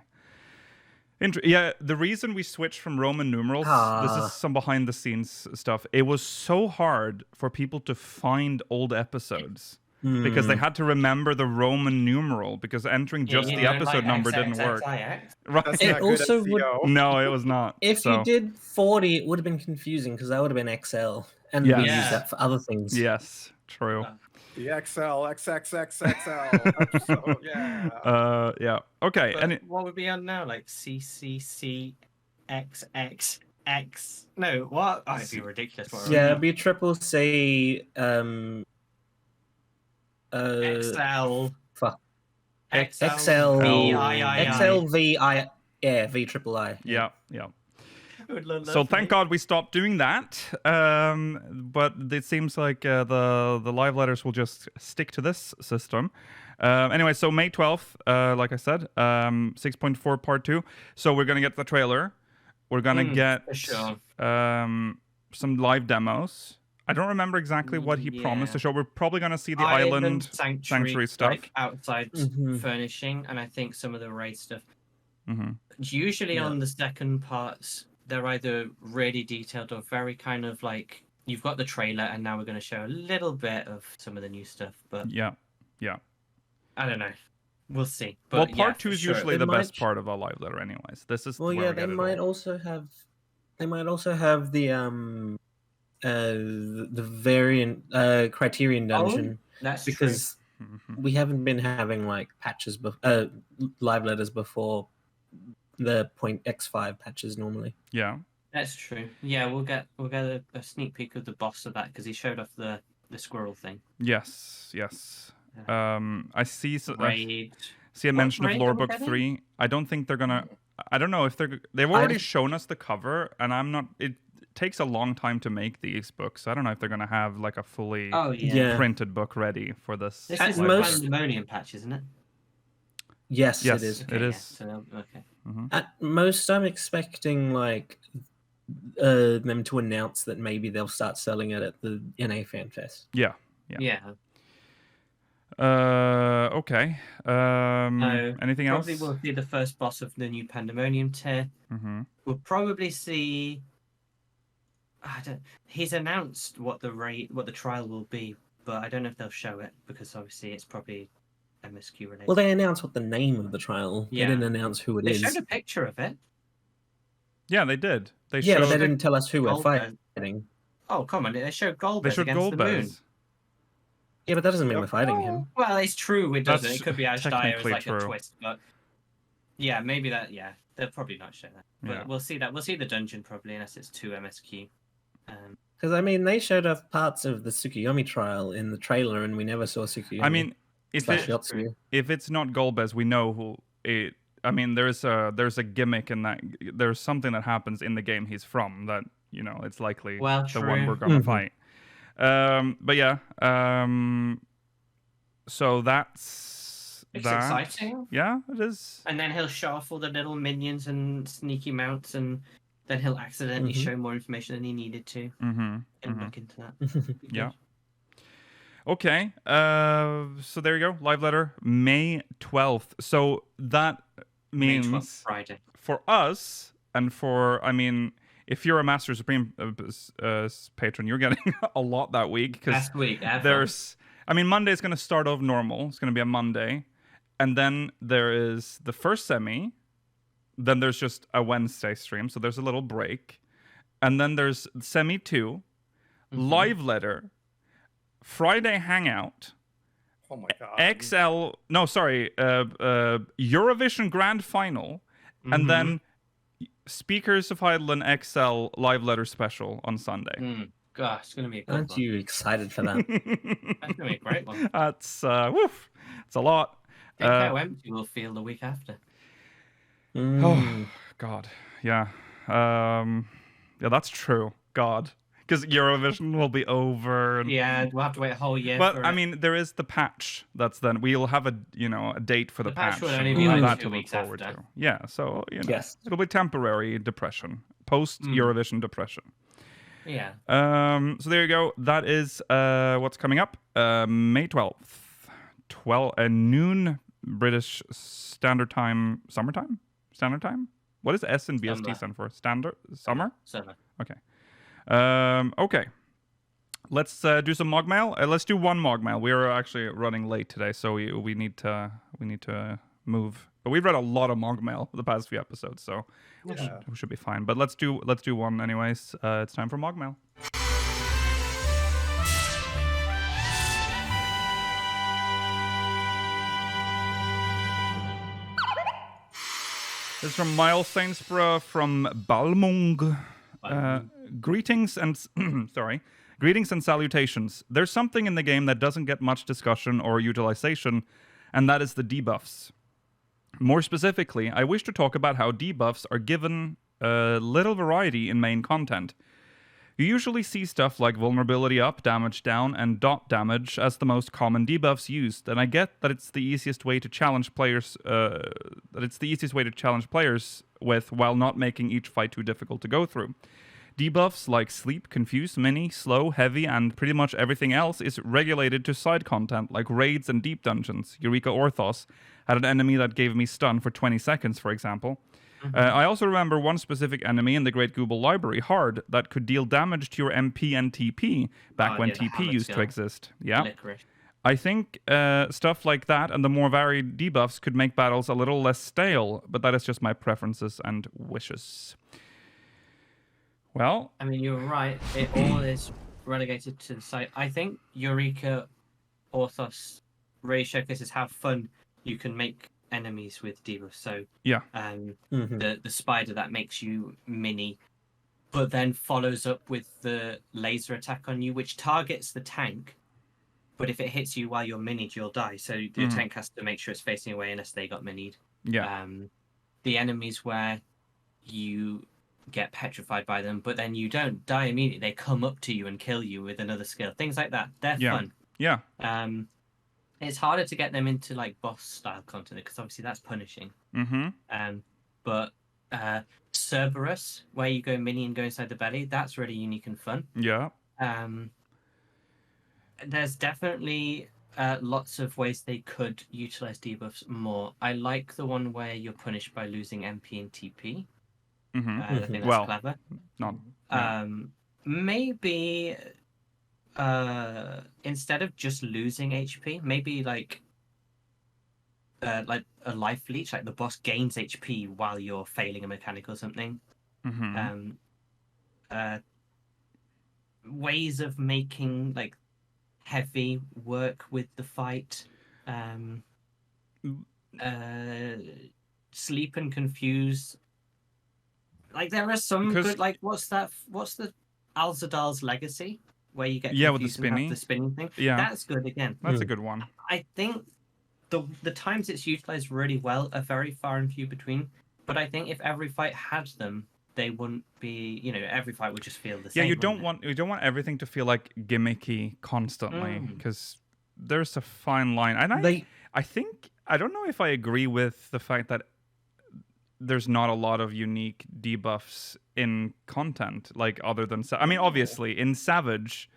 S1: Yeah, the reason we switched from Roman numerals, this is some behind the scenes stuff. It was so hard for people to find old episodes. Because they had to remember the Roman numeral, because entering just the episode number didn't work. Right.
S4: It also would.
S1: No, it was not.
S4: If you did 40, it would have been confusing because that would have been XL, and we use that for other things.
S1: Yes, true.
S3: The XL, XXXXL episode, yeah.
S1: Yeah. Okay.
S5: But
S1: And
S5: what would be on now? Like CCCXXX? No, what? Oh, it'd be ridiculous.
S4: Yeah, it'd be triple C.
S5: XL.
S4: Fuck.
S5: XL.
S4: XLVI. Yeah, V triple I.
S1: Yeah.
S5: I would love that
S1: So
S5: for
S1: thank
S5: me.
S1: God we stopped doing that. But it seems like the live letters will just stick to this system. Anyway, so May 12th, like I said, 6.4 Part 2. So we're gonna get the trailer. We're gonna get
S5: for sure.
S1: some live demos. I don't remember exactly what he promised to show. We're probably gonna see the island sanctuary stuff,
S5: like outside furnishing, and I think some of the raid stuff. Usually on the second parts, they're either really detailed or very kind of like you've got the trailer, and now we're going to show a little bit of some of the new stuff. But
S1: yeah,
S5: I don't know. We'll see. But
S1: well, part 2 is usually the best
S4: might...
S1: part of a live letter, anyways. This is
S4: well,
S1: where
S4: yeah.
S1: we
S4: They
S1: get it
S4: might
S1: all.
S4: also have. They might also have the variant Criterion dungeon.
S5: That's
S4: because we haven't been having like patches, live letters before the .x5 patches normally.
S1: Yeah,
S5: that's true. Yeah, we'll get a sneak peek of the boss of that because he showed off the squirrel thing.
S1: Yes. I see.
S5: Raid.
S1: See a mention of
S5: raid
S1: Lore
S5: are we
S1: Book
S5: getting?
S1: 3. I don't think they're gonna. I don't know if they've already shown us the cover, and I'm not. It takes a long time to make these books. I don't know if they're gonna have like a fully printed book ready for this.
S5: This is the pandemonium patch, isn't it?
S4: Yes, it is.
S1: Okay, it is.
S5: So, okay.
S4: At most, I'm expecting like them to announce that maybe they'll start selling it at the NA Fan Fest.
S1: Yeah. Okay. Anything else?
S5: Probably we'll see the first boss of the new Pandemonium tier. We'll probably see. He's announced what the trial will be, but I don't know if they'll show it because obviously it's probably MSQ related.
S4: Well, they announced what the name of the trial.
S5: Yeah.
S4: They didn't announce who it is.
S5: They showed a picture of it.
S1: Yeah, they did.
S4: But they didn't tell us who we're fighting.
S5: Oh, come on. They showed Golbez
S1: They showed
S5: against the moon.
S4: Yeah, but that doesn't mean we're fighting him.
S5: Well, it's true. It doesn't.
S1: That's
S5: It could be Ashdire as like
S1: true.
S5: a twist, but yeah, maybe that. Yeah, they'll probably not show that. But we'll see that. We'll see the dungeon probably, unless it's 2 MSQ.
S4: Because I mean, they showed off parts of the Tsukuyomi trial in the trailer, and we never saw Tsukuyomi.
S1: I mean, if it's not Golbez, we know who it. I mean, there's a gimmick in that. There's something that happens in the game he's from that it's likely the one we're gonna fight. But yeah. So that's
S5: exciting.
S1: Yeah, it is.
S5: And then he'll show off all the little minions and sneaky mounts, and then he'll accidentally show more information than he needed to. Look into that.
S1: Yeah. Okay. So there you go. Live letter, May 12th. So that means
S5: May 12th, Friday.
S1: For us, and for, I mean, if you're a Master Supreme patron, you're getting a lot that week.
S5: Last week,
S1: there's, I mean, Monday's going to start off normal. It's going to be a Monday. And then there is the first semi. Then there's just a Wednesday stream. So there's a little break. And then there's semi 2, live letter, Friday hangout.
S3: Oh my god.
S1: Eurovision Grand Final. And then Speakers of Heidelin XL live letter special on Sunday.
S5: Gosh, it's going to be a good
S4: Aren't you excited for that?
S5: That's going to be a great one.
S1: That's, it's a lot.
S5: Think how empty we'll feel the week after.
S1: Oh, God. Yeah. Yeah, that's true. God. Because Eurovision will be over. And...
S5: Yeah, we'll have to wait a whole year.
S1: But, I mean, there is the patch. That's then. We'll have a date for the patch.
S5: Will only be like 2 weeks
S1: forward
S5: after.
S1: to. Yeah, so, it'll be temporary depression. Post-Eurovision depression.
S5: Yeah.
S1: So there you go. That is what's coming up. May 12th. Noon British Standard Time. Summertime? Standard Time? What does S and BST stand for? Standard? Summer?
S5: Summer.
S1: Okay. Okay. Let's do some MogMail. Let's do one MogMail. We are actually running late today, so we need to move. But we've read a lot of MogMail the past few episodes, so we should be fine. But let's do one anyways. It's time for MogMail. This is from Miles Sainsborough from Balmung. Greetings and salutations. There's something in the game that doesn't get much discussion or utilization, and that is the debuffs. More specifically, I wish to talk about how debuffs are given little variety in main content. You usually see stuff like vulnerability up, damage down, and dot damage as the most common debuffs used, and I get that it's the easiest way to challenge players. With while not making each fight too difficult to go through. Debuffs like sleep, confuse, mini, slow, heavy, and pretty much everything else is regulated to side content like raids and deep dungeons. Eureka Orthos had an enemy that gave me stun for 20 seconds, for example. I also remember one specific enemy in the Great Google Library, Hard, that could deal damage to your MP and TP back when TP used to exist. Yeah.
S5: Licorice.
S1: I think stuff like that and the more varied debuffs could make battles a little less stale, but that is just my preferences and wishes. Well...
S5: I mean, you're right. It all is relegated to the site. I think Eureka Orthos really showcases how fun you can make enemies with debuffs. So,
S1: yeah.
S5: The spider that makes you mini, but then follows up with the laser attack on you, which targets the tank. But if it hits you while you're minied, you'll die. So the tank has to make sure it's facing away unless they got minied.
S1: Yeah.
S5: The enemies where you get petrified by them, but then you don't die immediately. They come up to you and kill you with another skill. Things like that. They're fun.
S1: Yeah.
S5: It's harder to get them into like boss style content because obviously that's punishing. But Cerberus, where you go mini and go inside the belly, that's really unique and fun.
S1: Yeah.
S5: There's definitely lots of ways they could utilize debuffs more. I like the one where you're punished by losing MP and TP. I think that's clever.
S1: Not.
S5: Maybe instead of just losing HP, maybe like like a life leech, like the boss gains HP while you're failing a mechanic or something. Ways of making like heavy work with the fight. Sleep and confuse. Like there are some good. Like what's the Alzadal's Legacy, where you get
S1: with the spinning,
S5: the spinning thing.
S1: Yeah,
S5: that's good again.
S1: That's a good one.
S5: I think the times it's utilized really well are very far and few between. But I think if every fight had them, they wouldn't be. Every fight would just feel the same.
S1: Yeah, you don't want everything to feel like gimmicky constantly, because there's a fine line. And I think I don't know if I agree with the fact that there's not a lot of unique debuffs in content, like other than obviously in Savage,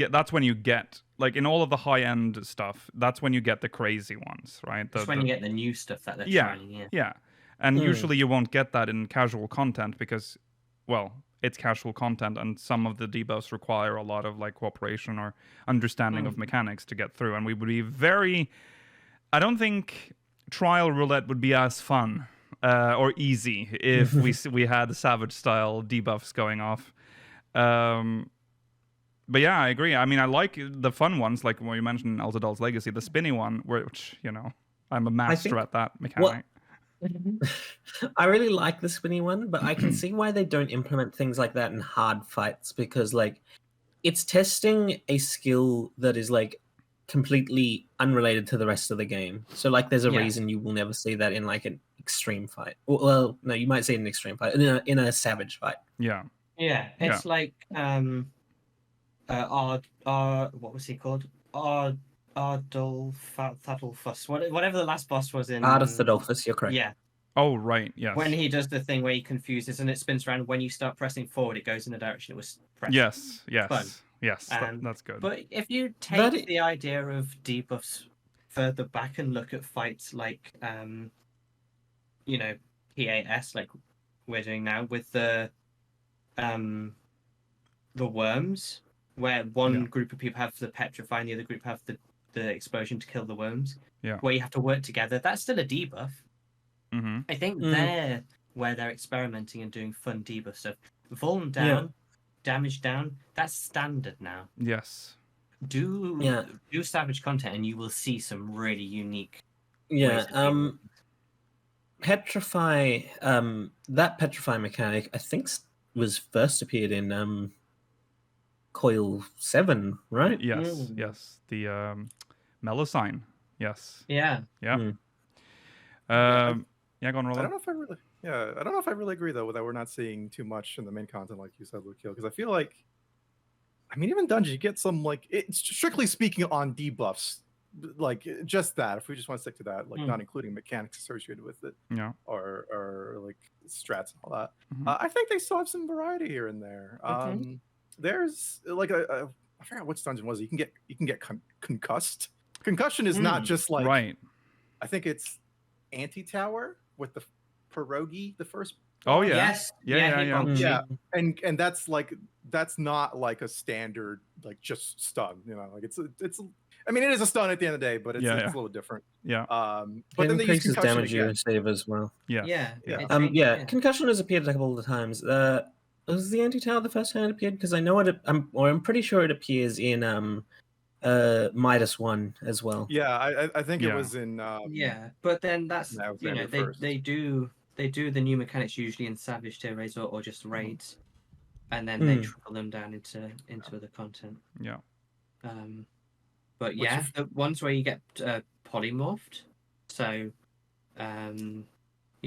S1: that's when you get, like in all of the high end stuff, that's when you get the crazy ones, right?
S5: That's when you get the new stuff that they're trying.
S1: Yeah. And usually you won't get that in casual content because, well, it's casual content, and some of the debuffs require a lot of like cooperation or understanding of mechanics to get through. And we would be I don't think Trial Roulette would be as fun or easy if we had the Savage style debuffs going off. But yeah, I agree. I mean, I like the fun ones, like when you mentioned Alzadal's Legacy, the spinny one, which I'm a master at that mechanic.
S4: I really like the spinny one, but I can see why they don't implement things like that in hard fights, because like it's testing a skill that is like completely unrelated to the rest of the game. So like there's a reason you will never see that in like an extreme fight. Well, no, you might see it in an extreme fight, in a Savage fight.
S5: Yeah, it's like what was he called? Ardolphus, whatever the last boss was in.
S4: Ardolphus, you're correct.
S5: Yeah.
S1: Oh, right, yes.
S5: When he does the thing where he confuses and it spins around, when you start pressing forward, it goes in the direction it was pressed.
S1: Yes.
S5: Fun.
S1: Yes, that's good.
S5: But if you take the idea of debuffs further back and look at fights like, PAS, like we're doing now with the worms, where one group of people have the petrify and the other group have the explosion to kill the worms.
S1: Yeah.
S5: Where you have to work together. That's still a debuff.
S1: Mm-hmm.
S5: I think where they're experimenting and doing fun debuff stuff. Vuln down, damage down. That's standard now.
S1: Yes.
S5: Do Savage content and you will see some really unique.
S4: Yeah. Petrify. That petrify mechanic, I think, was first appeared in Coil 7, right?
S1: Yes. Yes. The Melusine. Yes.
S5: Yeah.
S1: Yeah. Go on, Roland.
S3: I don't know if I really agree though that we're not seeing too much in the main content, like you said, Luke Hill, because I feel like, even Dungeon, you get some like, it's strictly speaking on debuffs, like just that. If we just want to stick to that, like not including mechanics associated with it, or like strats and all that. I think they still have some variety here and there. There's like I forgot which dungeon was it. You can get concussed. Concussion is not just like I think it's Anti-Tower with the pierogi, the first.
S1: Oh yeah.
S5: Yes.
S3: Yeah. And that's not like a standard like just stun. Like it's. I mean, it is a stun at the end of the day, but it's a little different.
S1: Yeah.
S3: But then they use concussion
S4: damage you receive as well.
S5: Yeah.
S4: Concussion has appeared a couple of times. Was the Anti-Tower the first time it appeared? Because I know I'm pretty sure it appears in Midas 1 as well.
S3: Yeah, I think it was in.
S5: But then that's they do the new mechanics usually in Savage tier raids or just raids, and then they trickle them down into other content.
S1: Yeah.
S5: But the ones where you get polymorphed, so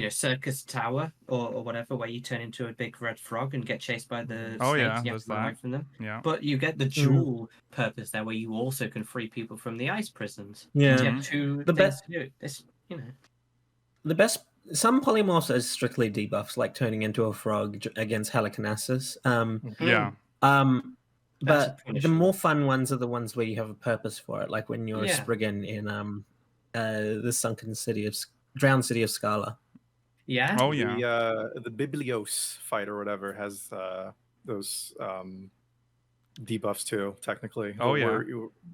S5: Circus Tower or whatever, where you turn into a big red frog and get chased by the snakes, you have to run away from them.
S1: Yeah.
S5: But you get the dual purpose there, where you also can free people from the ice prisons.
S4: Yeah.
S5: So you have two things to do. It's,
S4: The best. Some polymorphs are strictly debuffs, like turning into a frog against Halicarnassus. But the more fun ones are the ones where you have a purpose for it, like when you're a Spriggan in the drowned city of Scala.
S5: Yeah.
S1: Oh yeah.
S3: The Biblios fight or whatever has those debuffs too, technically.
S1: Oh yeah.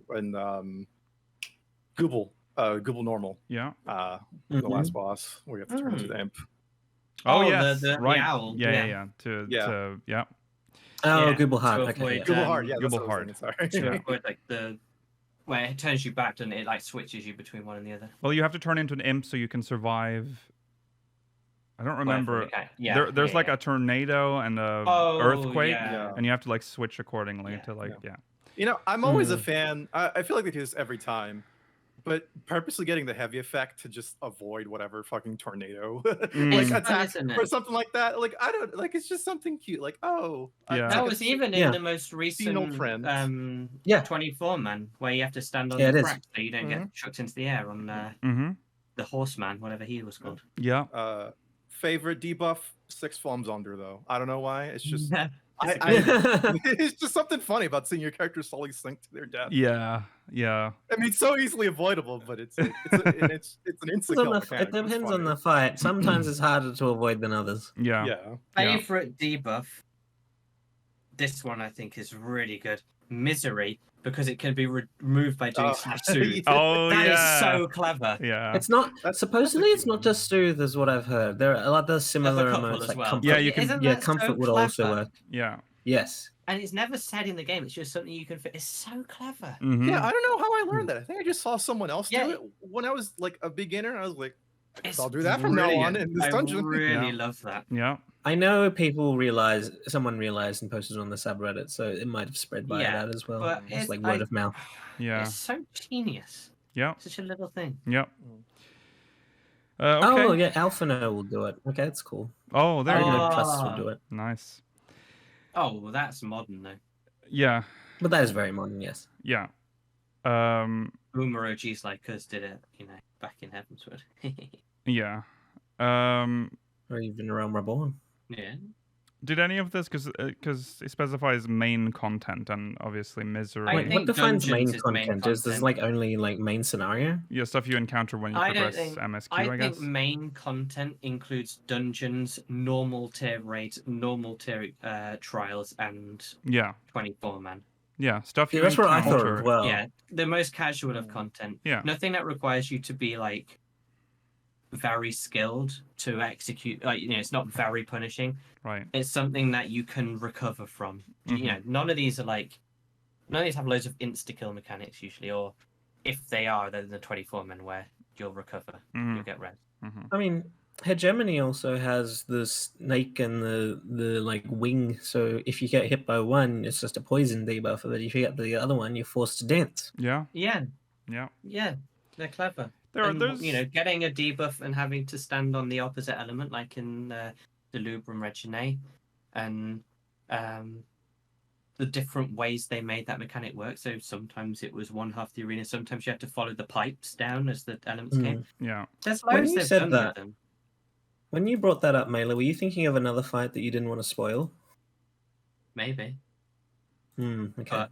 S3: And Google Google normal.
S1: Yeah.
S3: The last boss where you have to turn into the imp.
S1: Oh,
S5: Oh,
S1: yes,
S5: the
S1: right.
S5: owl,
S1: Yeah.
S5: yeah.
S3: Yeah.
S4: Oh,
S5: Yeah,
S4: Google Heart.
S5: to
S4: Okay.
S5: avoid,
S4: Yeah.
S3: Google Heart. Yeah,
S1: Google
S3: that's what I was
S1: Heart.
S3: thinking,
S5: to
S3: sorry.
S5: avoid like the where it turns you back and it like switches you between one and the other.
S1: Well, you have to turn into an imp so you can survive. I don't remember. There's like a tornado and a earthquake, and you have to like switch accordingly to like
S3: You know, I'm always a fan. I feel like they do this every time, but purposely getting the heavy effect to just avoid whatever fucking tornado like attack or something like that. Like I don't like it's just something cute. Like
S5: that was even in the most recent
S3: 24
S5: man where you have to stand on the track so you don't get chucked into the air on the horseman, whatever he was called.
S1: Yeah.
S3: Favorite debuff, 6 forms under though. I don't know why. It's just it's just something funny about seeing your character slowly sink to their death.
S1: Yeah.
S3: I mean, it's so easily avoidable, but it's an instant kill mechanic.
S4: It depends on the fight. Sometimes it's harder to avoid than others.
S1: Yeah.
S5: Favorite debuff. This one I think is really good. Misery, because it can be removed by doing soothe. That is so clever.
S1: Yeah.
S4: It's not supposedly it's not just soothe, is what I've heard. There are other similar emotes like comfort.
S1: Yeah, you can.
S4: Comfort would also work.
S1: Yeah.
S4: Yes.
S5: And it's never said in the game. It's just something you can fit. It's so clever.
S3: Yeah, I don't know how I learned that. I think I just saw someone else do it when I was like a beginner. And I was like, I guess I'll do that from now on in this dungeon.
S5: I really love that.
S1: Yeah.
S4: I know someone realized and posted on the subreddit, so it might have spread by that as well.
S5: But
S4: it's like word of mouth.
S1: Yeah.
S5: It's so genius.
S1: Yeah.
S5: Such a little thing.
S1: Yep.
S4: Okay.
S1: Okay.
S4: Oh yeah, Alphino will do it. Okay, that's cool.
S1: Oh, there you go.
S4: Trust will do it.
S1: Nice.
S5: Oh, well, that's modern though.
S1: Yeah.
S4: But that is very modern, yes.
S1: Yeah.
S5: Boomer OGs like us did it, back in Heavensward.
S1: Yeah.
S4: Or even Realm Reborn.
S5: Yeah.
S1: Did any of this because it specifies main content and obviously misery?
S4: Wait, what defines main content? Is this like only like main scenario?
S1: Yeah, stuff you encounter when you progress MSQ. I guess.
S5: I think main content includes dungeons, normal tier raids, normal tier trials, and 24 man.
S1: Yeah, stuff you
S4: that's
S1: encounter.
S4: what I thought as well.
S5: Yeah, the most casual of content.
S1: Yeah.
S5: Nothing that requires you to be like very skilled to execute. Like it's not very punishing.
S1: Right.
S5: It's something that you can recover from. None of these have loads of insta kill mechanics usually, or if they are, they're the 24 men where you'll recover, you'll get red.
S4: I mean, Hegemony also has the snake and the like wing. So if you get hit by one, it's just a poison debuff. But if you get the other one, you're forced to dance.
S1: Yeah.
S5: Yeah.
S1: Yeah.
S5: Yeah. They're clever.
S1: There's
S5: getting a debuff and having to stand on the opposite element, like in Delubrum Regine, and the different ways they made that mechanic work. So sometimes it was one half the arena, sometimes you had to follow the pipes down as the elements came.
S1: Yeah.
S5: There's loads they've done with them.
S4: When you brought that up, Mela, were you thinking of another fight that you didn't want to spoil?
S5: Maybe.
S4: Okay.
S5: But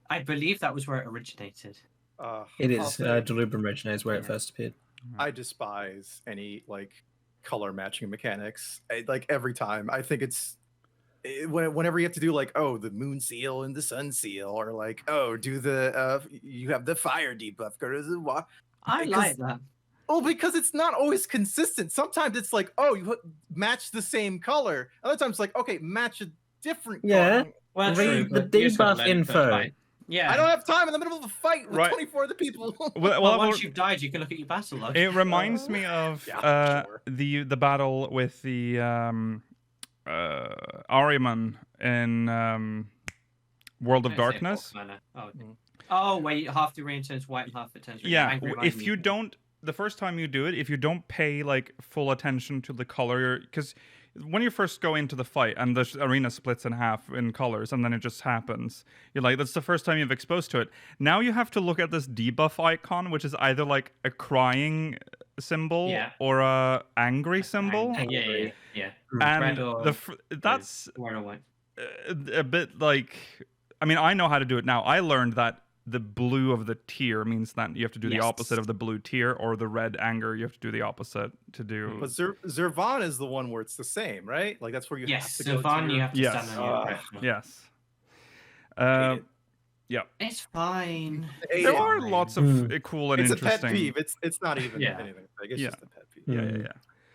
S5: I believe that was where it originated.
S4: It is. Delubrum Regine is where it first appeared.
S3: I despise any like color matching mechanics. Like every time, I think whenever you have to do like the moon seal and the sun seal, or like do the you have the fire debuff. Go to the water.
S5: I like that.
S3: Oh, because it's not always consistent. Sometimes it's like you match the same color. Other times like match a different color.
S5: Well,
S4: read the debuff info.
S5: Yeah,
S3: I don't have time in the middle of a fight with 24 other people.
S5: well, once you've died, you can look at your battle log.
S1: It reminds me of the battle with the Ahriman in World of Darkness.
S5: Where half the arena turns white and half it turns red.
S1: Yeah, if you don't, the first time you do it, if you don't pay like full attention to the color, because when you first go into the fight and the arena splits in half in colors and then it just happens, you're like, that's the first time you've exposed to it. Now you have to look at this debuff icon, which is either like a crying symbol or a angry symbol.
S5: Yeah.
S1: And that's a bit like, I mean, I know how to do it now. I learned that the blue of the tier means that you have to do the opposite of the blue tier, or the red anger, you have to do the opposite to do.
S3: But Zervan is the one where it's the same, right? Like that's where you have to go.
S5: Zervan, you have to stand on your
S1: Yes. Yeah.
S5: It's fine.
S1: There are lots of cool and
S3: it's
S1: interesting.
S3: a pet peeve. It's not even anything. Like, it's just a pet peeve.
S1: Yeah.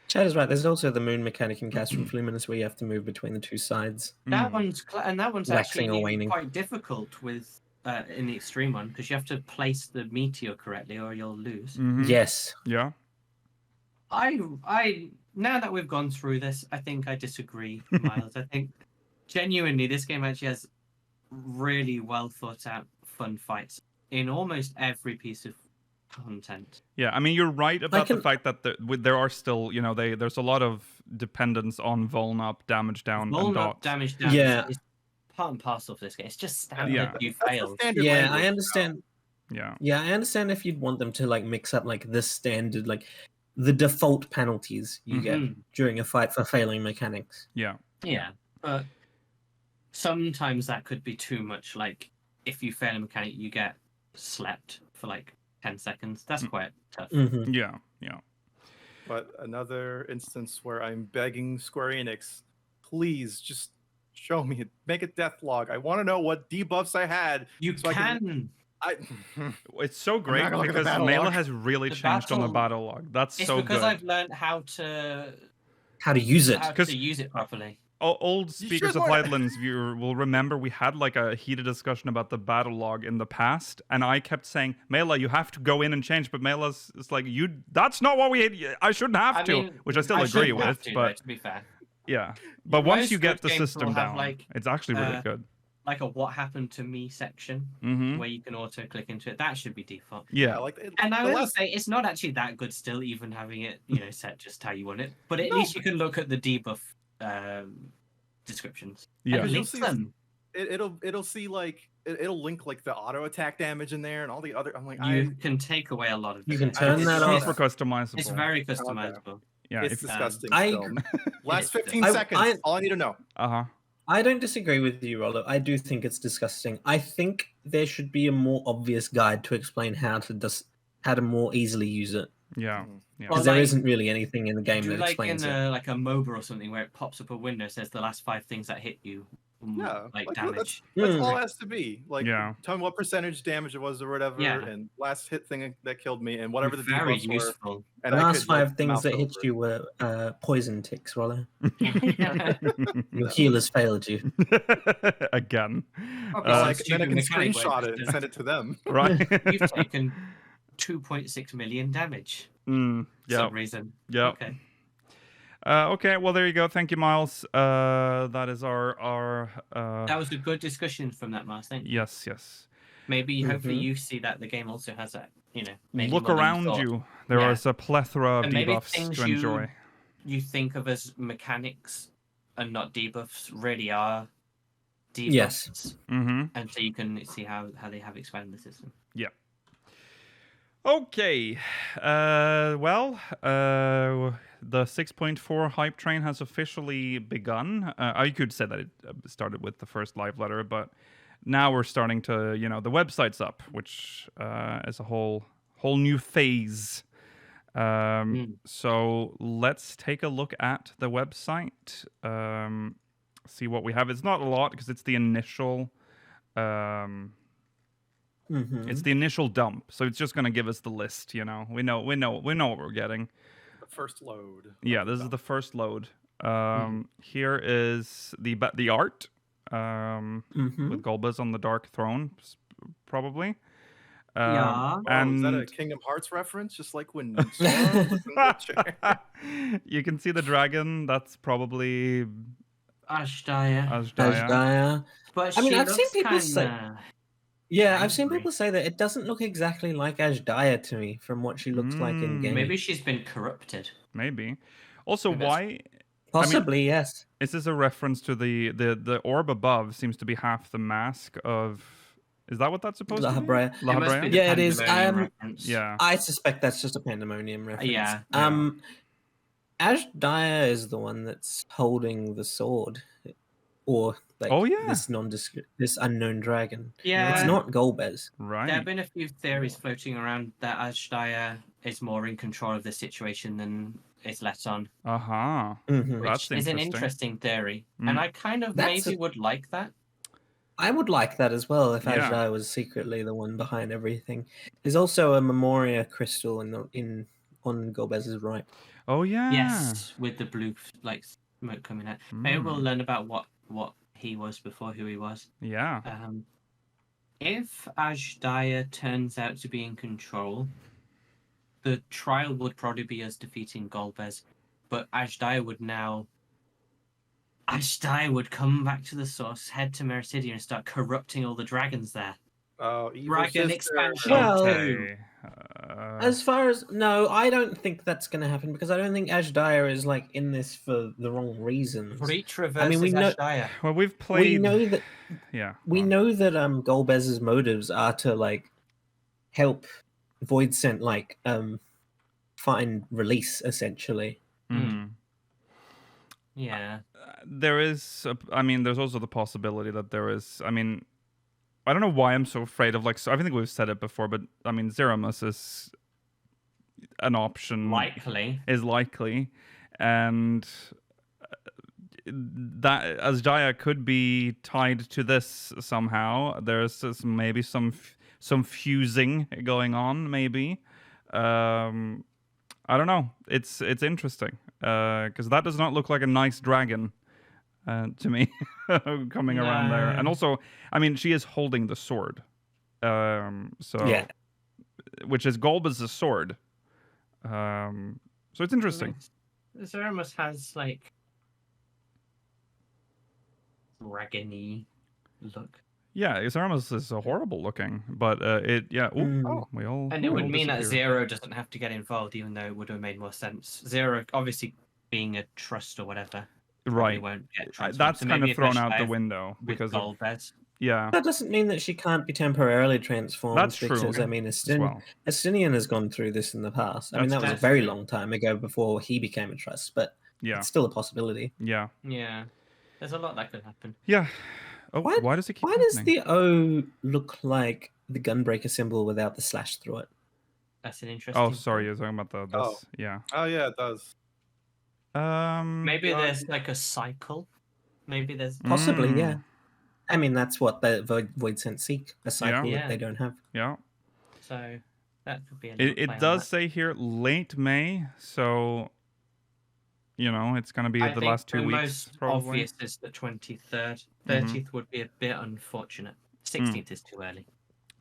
S4: Chad is right. There's also the moon mechanic in Castrum Fluminous where you have to move between the two sides.
S5: That one's
S4: Waxing or
S5: actually
S4: waning.
S5: quite difficult with in the extreme one because you have to place the meteor correctly or you'll lose.
S4: Yes.
S1: Yeah.
S5: I now that we've gone through this, I think I disagree, Miles. I think genuinely this game actually has really well thought out fun fights in almost every piece of content.
S1: Yeah, I mean, you're right about the fact that there are still, there's a lot of dependence on vuln up, damage down, and dots.
S5: Damage down is part and parcel of this game. It's just standard. You fail.
S4: Yeah, I understand.
S1: Yeah.
S4: Yeah, I understand if you'd want them to like mix up like the standard, like the default penalties you get during a fight for failing mechanics.
S1: Yeah.
S5: Yeah, but sometimes that could be too much. Like if you fail a mechanic, you get slept for like 10 seconds. That's quite tough.
S1: Yeah.
S3: But another instance where I'm begging Square Enix, please just show me, make a death log. I want to know what debuffs I had.
S1: It's so great because Mela has really changed on the battle log. That's so good.
S5: It's because I've learned how to
S4: use it.
S5: How to use it properly.
S1: Old Speakers of Highlands viewer will remember we had like a heated discussion about the battle log in the past, and I kept saying, Mela, you have to go in and change, but Mela's like, that's not what I shouldn't have to, which I still agree with. But
S5: to be fair.
S1: Yeah. But once you get the system down, it's actually really good.
S5: Like a what happened to me section where you can auto click into it. That should be default.
S1: Yeah.
S5: And I will say it's not actually that good still, even having it, set just how you want it. But at least you can look at the debuff descriptions.
S1: Yeah.
S5: And link them.
S3: It'll see like it'll link like the auto attack damage in there and all the other. I'm like,
S5: you can take away a lot of.
S4: You can turn that off.
S1: Super customizable.
S5: It's very customizable.
S1: Yeah,
S3: it's disgusting.
S5: Last
S3: 15 seconds. All I need to know.
S4: I don't disagree with you, Rollo. I do think it's disgusting. I think there should be a more obvious guide to explain how to more easily use it.
S1: Yeah.
S4: Because there isn't really anything in the game that explains it.
S5: Like a MOBA or something where it pops up a window says the last 5 things that hit you. Like damage.
S3: That's all it has to be. Like, tell me what percentage damage it was or whatever, and last hit thing that killed me, and whatever the debuffs were. And
S4: the last 5 things that hit you were poison ticks, Rollo. Your healers failed you.
S1: Again.
S3: Then I can screenshot it and send it to them.
S1: Right.
S5: You've taken 2.6 million damage. For some reason.
S1: Yeah.
S5: Okay.
S1: Okay, well there you go. Thank you, Miles. That is our.
S5: That was a good discussion from that, Miles. Thank you.
S1: Yes.
S5: Maybe, hopefully, you see that the game also has that. Maybe
S1: look around you. There is a plethora of debuffs to enjoy.
S5: You think of as mechanics and not debuffs really are debuffs.
S4: Yes.
S5: And so you can see how they have expanded the system.
S1: Yeah. Okay. The 6.4 hype train has officially begun. I could say that it started with the first live letter, but now we're starting to, the website's up, which is a whole new phase. So let's take a look at the website, see what we have. It's not a lot because it's the initial. It's the initial dump, so it's just going to give us the list. We know what we're getting.
S3: First load.
S1: Yeah, this is the first load. Here is the art with Golbez on the Dark Throne, probably.
S3: And is that a Kingdom Hearts reference? Just like when Sora was in the chair?
S1: You can see the dragon. That's probably
S5: Ashdaya. But
S4: I mean, I've seen people say. Yeah, I've seen people say that it doesn't look exactly like Ashdaya to me from what she looks like in game.
S5: Maybe she's been corrupted.
S1: Maybe. Also, why?
S4: Possibly, yes.
S1: Is this a reference to the orb above? Seems to be half the mask of. Is that what that's supposed to be?
S4: La Habrea? Yeah, it is.
S1: Yeah.
S4: I suspect that's just a Pandemonium reference.
S5: Yeah.
S4: Ashdaya is the one that's holding the sword, or this unknown dragon.
S5: Yeah,
S4: it's not Golbez.
S1: Right.
S5: There have been a few theories floating around that Ashdaya is more in control of the situation than is let on.
S1: Which
S5: is an interesting theory, and I kind of would like that.
S4: I would like that as well if
S1: Yeah.
S4: Ajdai was secretly the one behind everything. There's also a Memoria crystal on Golbez's right.
S1: Oh yeah.
S5: Yes, with the blue like smoke coming out. Maybe we'll learn about what he was before who he was.
S1: Yeah.
S5: If Ajdai turns out to be in control, the trial would probably be us defeating Golbez, but Ajdai would come back to the source, head to Meridian, and start corrupting all the dragons there.
S3: Oh,
S5: Dragon expansion.
S4: Well,
S1: Okay.
S4: As far as no, I don't think that's going to happen because I don't think Ajdai is like in this for the wrong reasons.
S5: Reacher versus
S4: I mean, we know.
S5: Ajdai.
S1: Well, we've played.
S4: We know that.
S1: Yeah.
S4: We know that Golbez's motives are to like help Voidsent like find release essentially.
S1: Mm-hmm.
S5: Yeah.
S1: There is. There's also the possibility that there is. I don't know why I'm so afraid of I think we've said it before, but Zeramus is an option. Is likely, and that Ajdai could be tied to this somehow. There's maybe some fusing going on. Maybe. I don't know. It's interesting because that does not look like a nice dragon. To me, coming around there, and also, she is holding the sword, which is Golbez's sword. So it's interesting.
S5: Zeramus has dragony look.
S1: Yeah, Zeramus is horrible looking, but we all.
S5: And it would mean that Zero doesn't have to get involved, even though it would have made more sense. Zero, obviously, being a trust or whatever.
S1: Right.
S5: Won't get
S1: that's kind of thrown out the window
S5: because of Golbez.
S1: Yeah.
S4: That doesn't mean that she can't be temporarily transformed.
S1: That's true.
S4: Because Estinian has gone through this in the past. That was a very long time ago before he became a trust, but it's still a possibility.
S1: Yeah.
S5: Yeah. There's a lot that could happen.
S1: Yeah. Oh, why does it keep
S4: happening? Does the O look like the gunbreaker symbol without the slash through it?
S5: That's an interesting.
S1: Oh, sorry, you're talking about this. Yeah.
S3: Oh yeah, it does.
S5: Maybe there's a cycle. Maybe there's
S4: possibly, yeah. That's what the Voidsent seek, a cycle that they don't have.
S1: Yeah.
S5: So that could be.
S1: It does say here late May, so it's going to be the last 2 weeks.
S5: Most
S1: probably.
S5: Obvious is the 23rd. 30th would be a bit unfortunate. 16th is too early.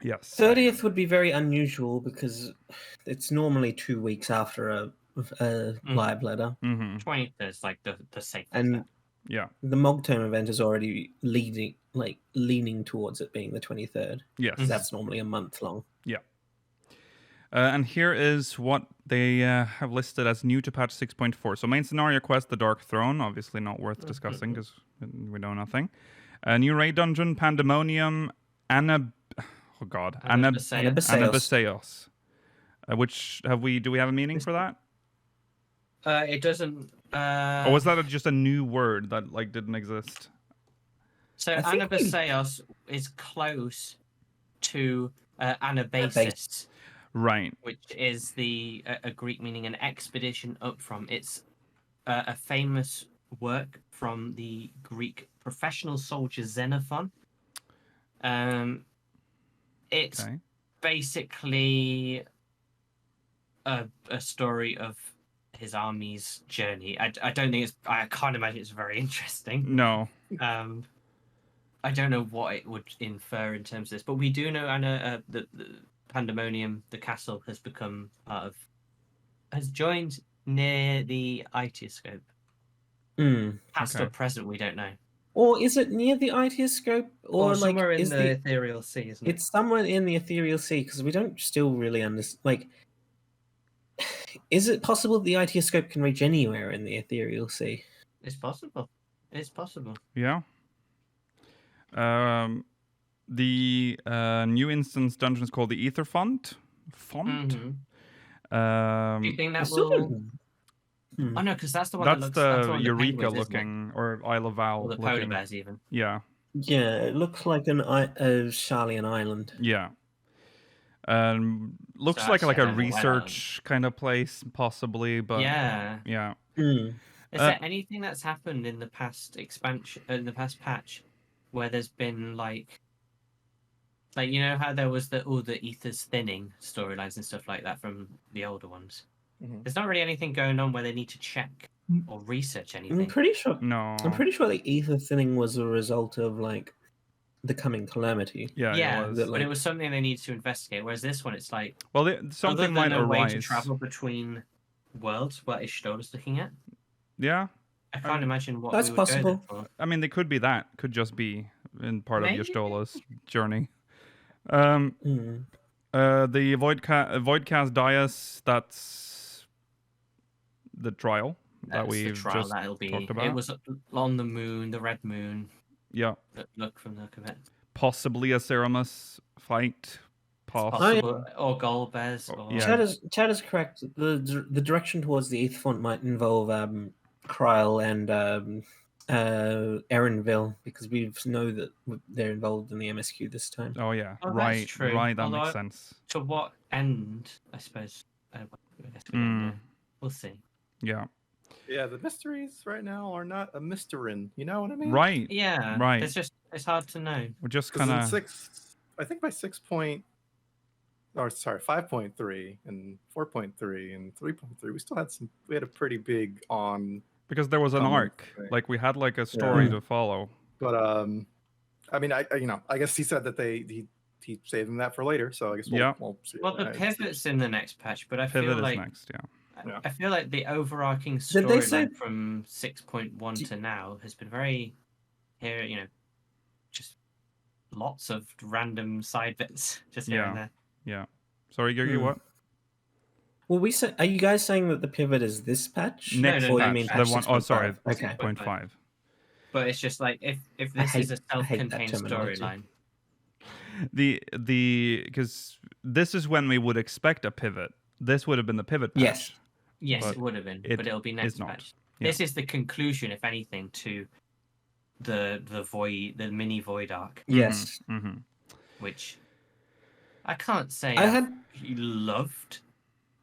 S1: Yes.
S4: 30th would be very unusual because it's normally 2 weeks after a live letter.
S5: 20th is the safest.
S4: And
S1: yeah,
S4: the MogTome event is already leaning towards it being the 23rd.
S1: Yes,
S4: that's normally a month long.
S1: Yeah. And here is what they have listed as new to patch 6.4. So main scenario quest, the Dark Throne, obviously not worth discussing because we know nothing. New raid dungeon, Pandemonium, Anabaseos. Which do we have a meaning for that?
S5: It doesn't.
S1: Or was that just a new word that didn't exist?
S5: So Anabaseos is close to Anabasis,
S1: right?
S5: Which is a Greek meaning an expedition up from. It's a famous work from the Greek professional soldier Xenophon. It's basically a story of his army's journey. I don't think I can't imagine it's very interesting.
S1: No.
S5: I don't know what it would infer in terms of this, but we do know the Pandemonium, the castle, has joined near the Itioscope. Past or present, we don't know.
S4: Or is it near the Itioscope? Or
S5: somewhere in the Ethereal Sea, isn't it?
S4: It's somewhere in the Ethereal Sea, because we don't still really understand. Is it possible the Itioscope can reach anywhere in the Ethereal Sea?
S5: It's possible.
S1: Yeah. The new instance dungeon is called the Ether Font.
S5: Do you think that will? Oh no, because that's the one.
S1: That's the Eureka looking, or Isle of Val.
S5: Or the polar bears, even.
S1: Yeah.
S4: Yeah, it looks like a Charlian Island.
S1: Yeah. Looks like a research kind of place, possibly, but
S5: yeah.
S1: Yeah.
S5: Is there anything that's happened in the past expansion, in the past patch, where there's been like you know how there was all the ethers thinning storylines and stuff like that from the older ones.
S3: Mhm.
S5: There's not really anything going on where they need to check or research anything.
S4: I'm pretty sure.
S1: No.
S4: I'm pretty sure the ether thinning was a result of like the coming calamity.
S1: Yeah, it was.
S5: But it was something they needed to investigate. Whereas this one, it's like
S1: something might
S5: a way to
S1: arise.
S5: travel between worlds. What is Stolas looking at?
S1: Yeah.
S5: I can't imagine what
S4: that's
S5: we would
S4: possible.
S5: Go there for.
S1: I mean, they could be that. Could just be in part
S5: Maybe.
S1: of Ystola's journey. The Voidcast Dias, that's the trial that we've just talked about.
S5: It was on the moon, the red moon.
S1: Yeah.
S5: Look from the look of it.
S1: Possibly a Ceramus fight.
S5: Possible. Or Golbez. Or...
S1: Yeah.
S4: Chad is correct. The direction towards the Aether Font might involve Kryl and Erenville, because we know that they're involved in the MSQ this time.
S1: Oh yeah,
S5: oh,
S1: right,
S5: that's true.
S1: Right. That makes sense.
S5: To what end? I suppose. I guess we don't know. We'll see.
S1: Yeah.
S3: Yeah, the mysteries right now are not a mysterin. You know what I mean?
S1: Right.
S5: Yeah.
S1: Right.
S5: It's hard to know.
S1: We're just kind of
S3: I think by 5.3 and 4.3 and 3.3, we had a pretty big on.
S1: Because there was an arc, like we had like a story to follow.
S3: But I mean, I guess he said that he saved him that for later. So I guess we'll see.
S5: Well, the pivot's in the next patch, but I
S1: Pivot
S5: feel like
S1: is next,
S5: I feel like the overarching storyline from 6.1 to now has been very just lots of random side bits just here and there.
S1: Yeah. Sorry, Gergi, what?
S4: Well, are you guys saying that the pivot is this patch?
S1: Next
S4: or
S1: patch.
S4: you mean
S1: The
S4: patch
S1: one,
S4: 6.5?
S1: sorry,
S4: okay.
S1: 6.5.
S5: But it's just like if this is a self-contained storyline.
S1: Because this is when we would expect a pivot. This would have been the pivot patch.
S5: Yes, it would have been, but it'll be next patch. Yeah. This is the conclusion, if anything, to the void, the mini void arc.
S4: Yes.
S1: Mm-hmm.
S5: Which I can't say I loved.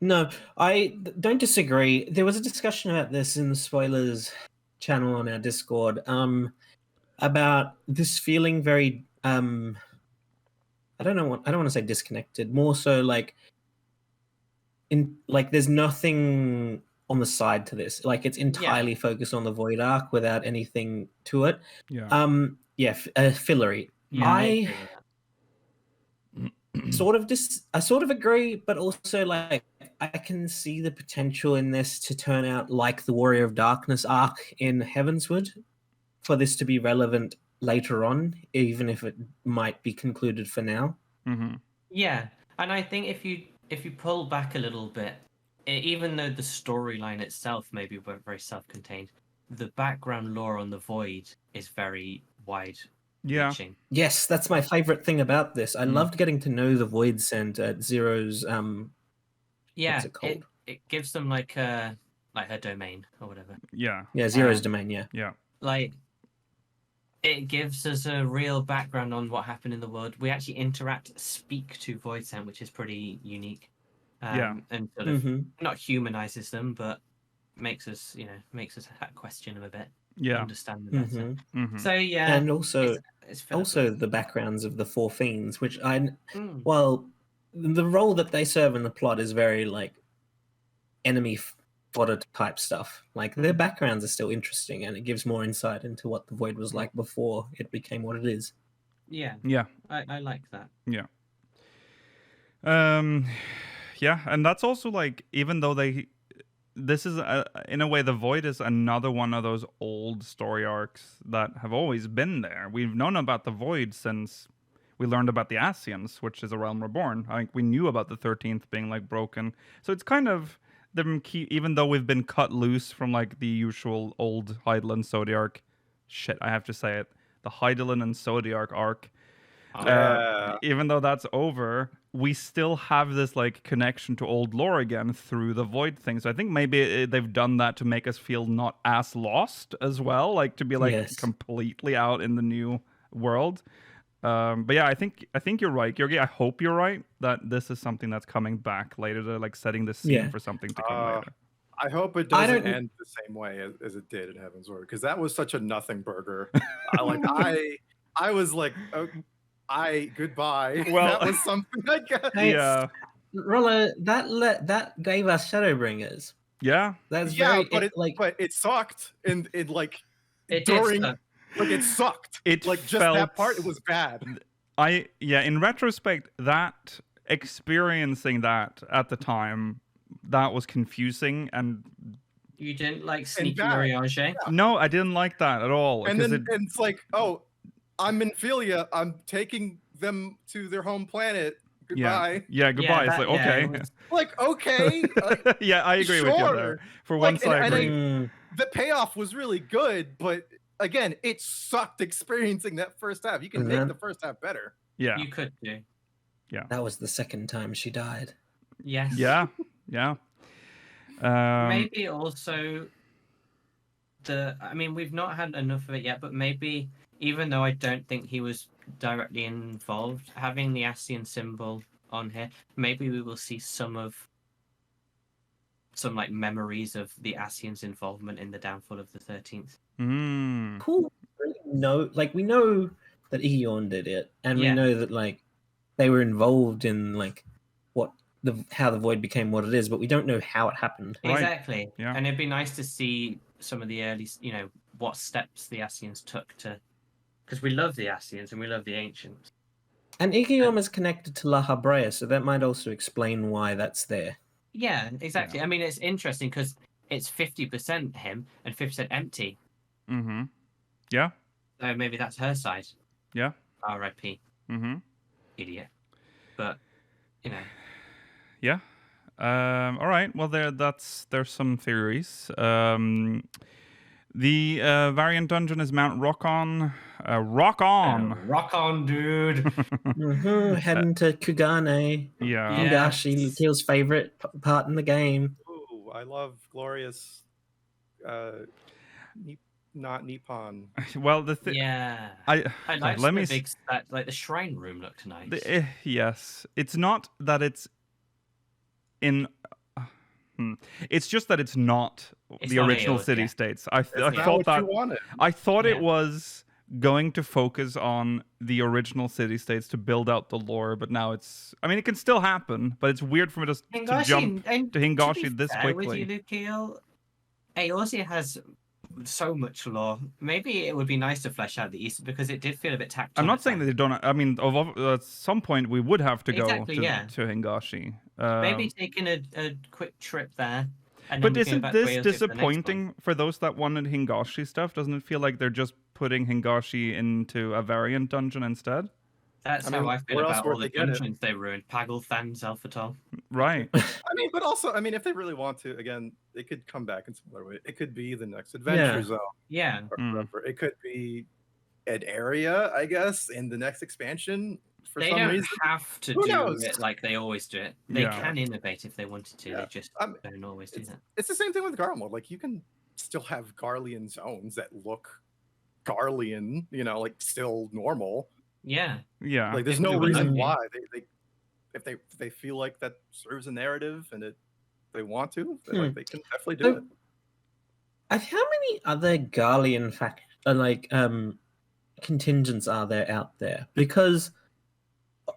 S4: No, I don't disagree. There was a discussion about this in the spoilers channel on our Discord, about this feeling very I don't want to say disconnected, more so like there's nothing on the side to this. Like it's entirely focused on the void arc without anything to it. Fillery. I sort of agree, but also like I can see the potential in this to turn out like the Warrior of Darkness arc in Heavensward, for this to be relevant later on, even if it might be concluded for now.
S1: Mm-hmm.
S5: Yeah, and I think if you pull back a little bit, even though the storyline itself maybe were very self-contained, the background lore on the Void is very wide.
S1: Yeah.
S5: Reaching.
S4: Yes, that's my favorite thing about this. I loved getting to know the Void Sent at Zero's. What's it called?
S5: It gives them like her domain or whatever.
S1: Yeah.
S4: Yeah, Zero's domain. Yeah.
S1: Yeah.
S5: Like, it gives us a real background on what happened in the world. We actually speak to Void Sent, which is pretty unique. And sort of not humanizes them, but makes us question them a bit.
S1: Yeah.
S5: Understand them better.
S1: Mm-hmm.
S5: So yeah,
S4: and also the backgrounds of the four fiends, which the role that they serve in the plot is very like enemy fodder type stuff. Like their backgrounds are still interesting, and it gives more insight into what the Void was like before it became what it is.
S5: Yeah. I like that.
S1: Yeah. Yeah, and that's also like, even though this is in a way, the Void is another one of those old story arcs that have always been there. We've known about the Void since we learned about the Asians, which is a realm reborn. I think we knew about the 13th being like broken. So it's kind of them even though we've been cut loose from like the usual old Hydaelyn Zodiarch. Shit, I have to say it. The Hydaelyn and Zodiarch arc. Even though that's over, we still have this like connection to old lore again through the Void thing. So I think maybe they've done that to make us feel not as lost as well, like to be like completely out in the new world. But yeah, I think you're right, Georgi. I hope you're right that this is something that's coming back later, to like setting the scene for something to come later.
S3: I hope it doesn't end the same way as it did in Heavensward, because that was such a nothing burger. I was like, oh, goodbye.
S1: Well,
S3: that was something I guess.
S1: Yeah.
S4: Rollo, that gave us Shadowbringers.
S1: Yeah.
S4: That's very
S3: but it sucked in like
S5: It
S3: during
S5: did suck.
S3: like it sucked.
S1: It
S3: like just
S1: felt,
S3: that part, it was bad.
S1: In retrospect, that experiencing that at the time, that was confusing and.
S5: You didn't like sneaky Eorzean?
S3: Yeah.
S1: No, I didn't like that at all.
S3: And then and it's like, oh, I'm in Philia. I'm taking them to their home planet. Goodbye.
S1: Yeah, goodbye. It's like, okay.
S3: Like, okay.
S1: Yeah, I agree with you there. For once, I agree.
S3: The payoff was really good, but again, it sucked experiencing that first half. You can make the first half better.
S1: Yeah.
S5: You could do.
S1: Yeah.
S4: That was the second time she died.
S5: Yes.
S1: Yeah.
S5: Maybe also we've not had enough of it yet, but maybe even though I don't think he was directly involved, having the Ascian symbol on here, maybe we will see some like memories of the Ascians' involvement in the downfall of the 13th.
S4: Cool. No, like we know that Eon did it, and we know that like they were involved in like how the void became what it is, but we don't know how it happened.
S5: Exactly.
S1: Right. Yeah.
S5: And it'd be nice to see some of the early, what steps the Ascians took to, because we love the Ascians and we love the ancients.
S4: And Igiom is connected to La Habrea, so that might also explain why that's there.
S5: Yeah, exactly.
S1: Yeah.
S5: I mean, it's interesting because it's 50% him and 50% empty.
S1: Mm-hmm. Yeah.
S5: So maybe that's her side.
S1: Yeah.
S5: R.I.P.
S1: Mm-hmm.
S5: Idiot. But,
S1: Yeah. All right. Well, there's some theories. The variant dungeon is Mount Rock-On. Rock on!
S5: Rock on, dude!
S4: Heading to Kugane.
S1: Yeah.
S4: Hingashi, Teal's favorite part in the game.
S3: Ooh, I love glorious. Not Nippon.
S1: Well,
S5: Yeah.
S1: I
S5: like
S1: let me
S5: like the shrine room looked nice.
S1: Yes, it's not that it's in. It's just that it's not the original city states. I thought that I thought it was going to focus on the original city states to build out the lore, but now it's. I mean, it can still happen, but it's weird for me to jump to Hingashi this quickly.
S5: With you, Eorzean has so much lore. Maybe it would be nice to flesh out the East because it did feel a bit tactile.
S1: I'm not saying that they don't. I mean, at some point we would have to go to Hingashi.
S5: Maybe taking a quick trip there. And
S1: but isn't this disappointing for those that wanted Hingashi stuff? Doesn't it feel like they're just putting Hingashi into a variant dungeon instead?
S5: That's how I feel about all the dungeons they ruined. Pagelthan, Zelfatol.
S1: Right.
S3: But also, if they really want to, again, they could come back in some other way. It could be the next adventure zone.
S5: Yeah.
S3: It could be an area, I guess, in the next expansion.
S5: They don't have to do it like they always do it. They can innovate if they wanted to. They just don't always do that.
S3: It's the same thing with Garlemald. Like, you can still have Garlean zones that look Garlean, like still normal.
S5: Yeah.
S1: Yeah.
S3: Like, there's no reason why if they feel like that serves a narrative and they want to, they can definitely do it.
S4: How many other Garlean contingents are there out there? Because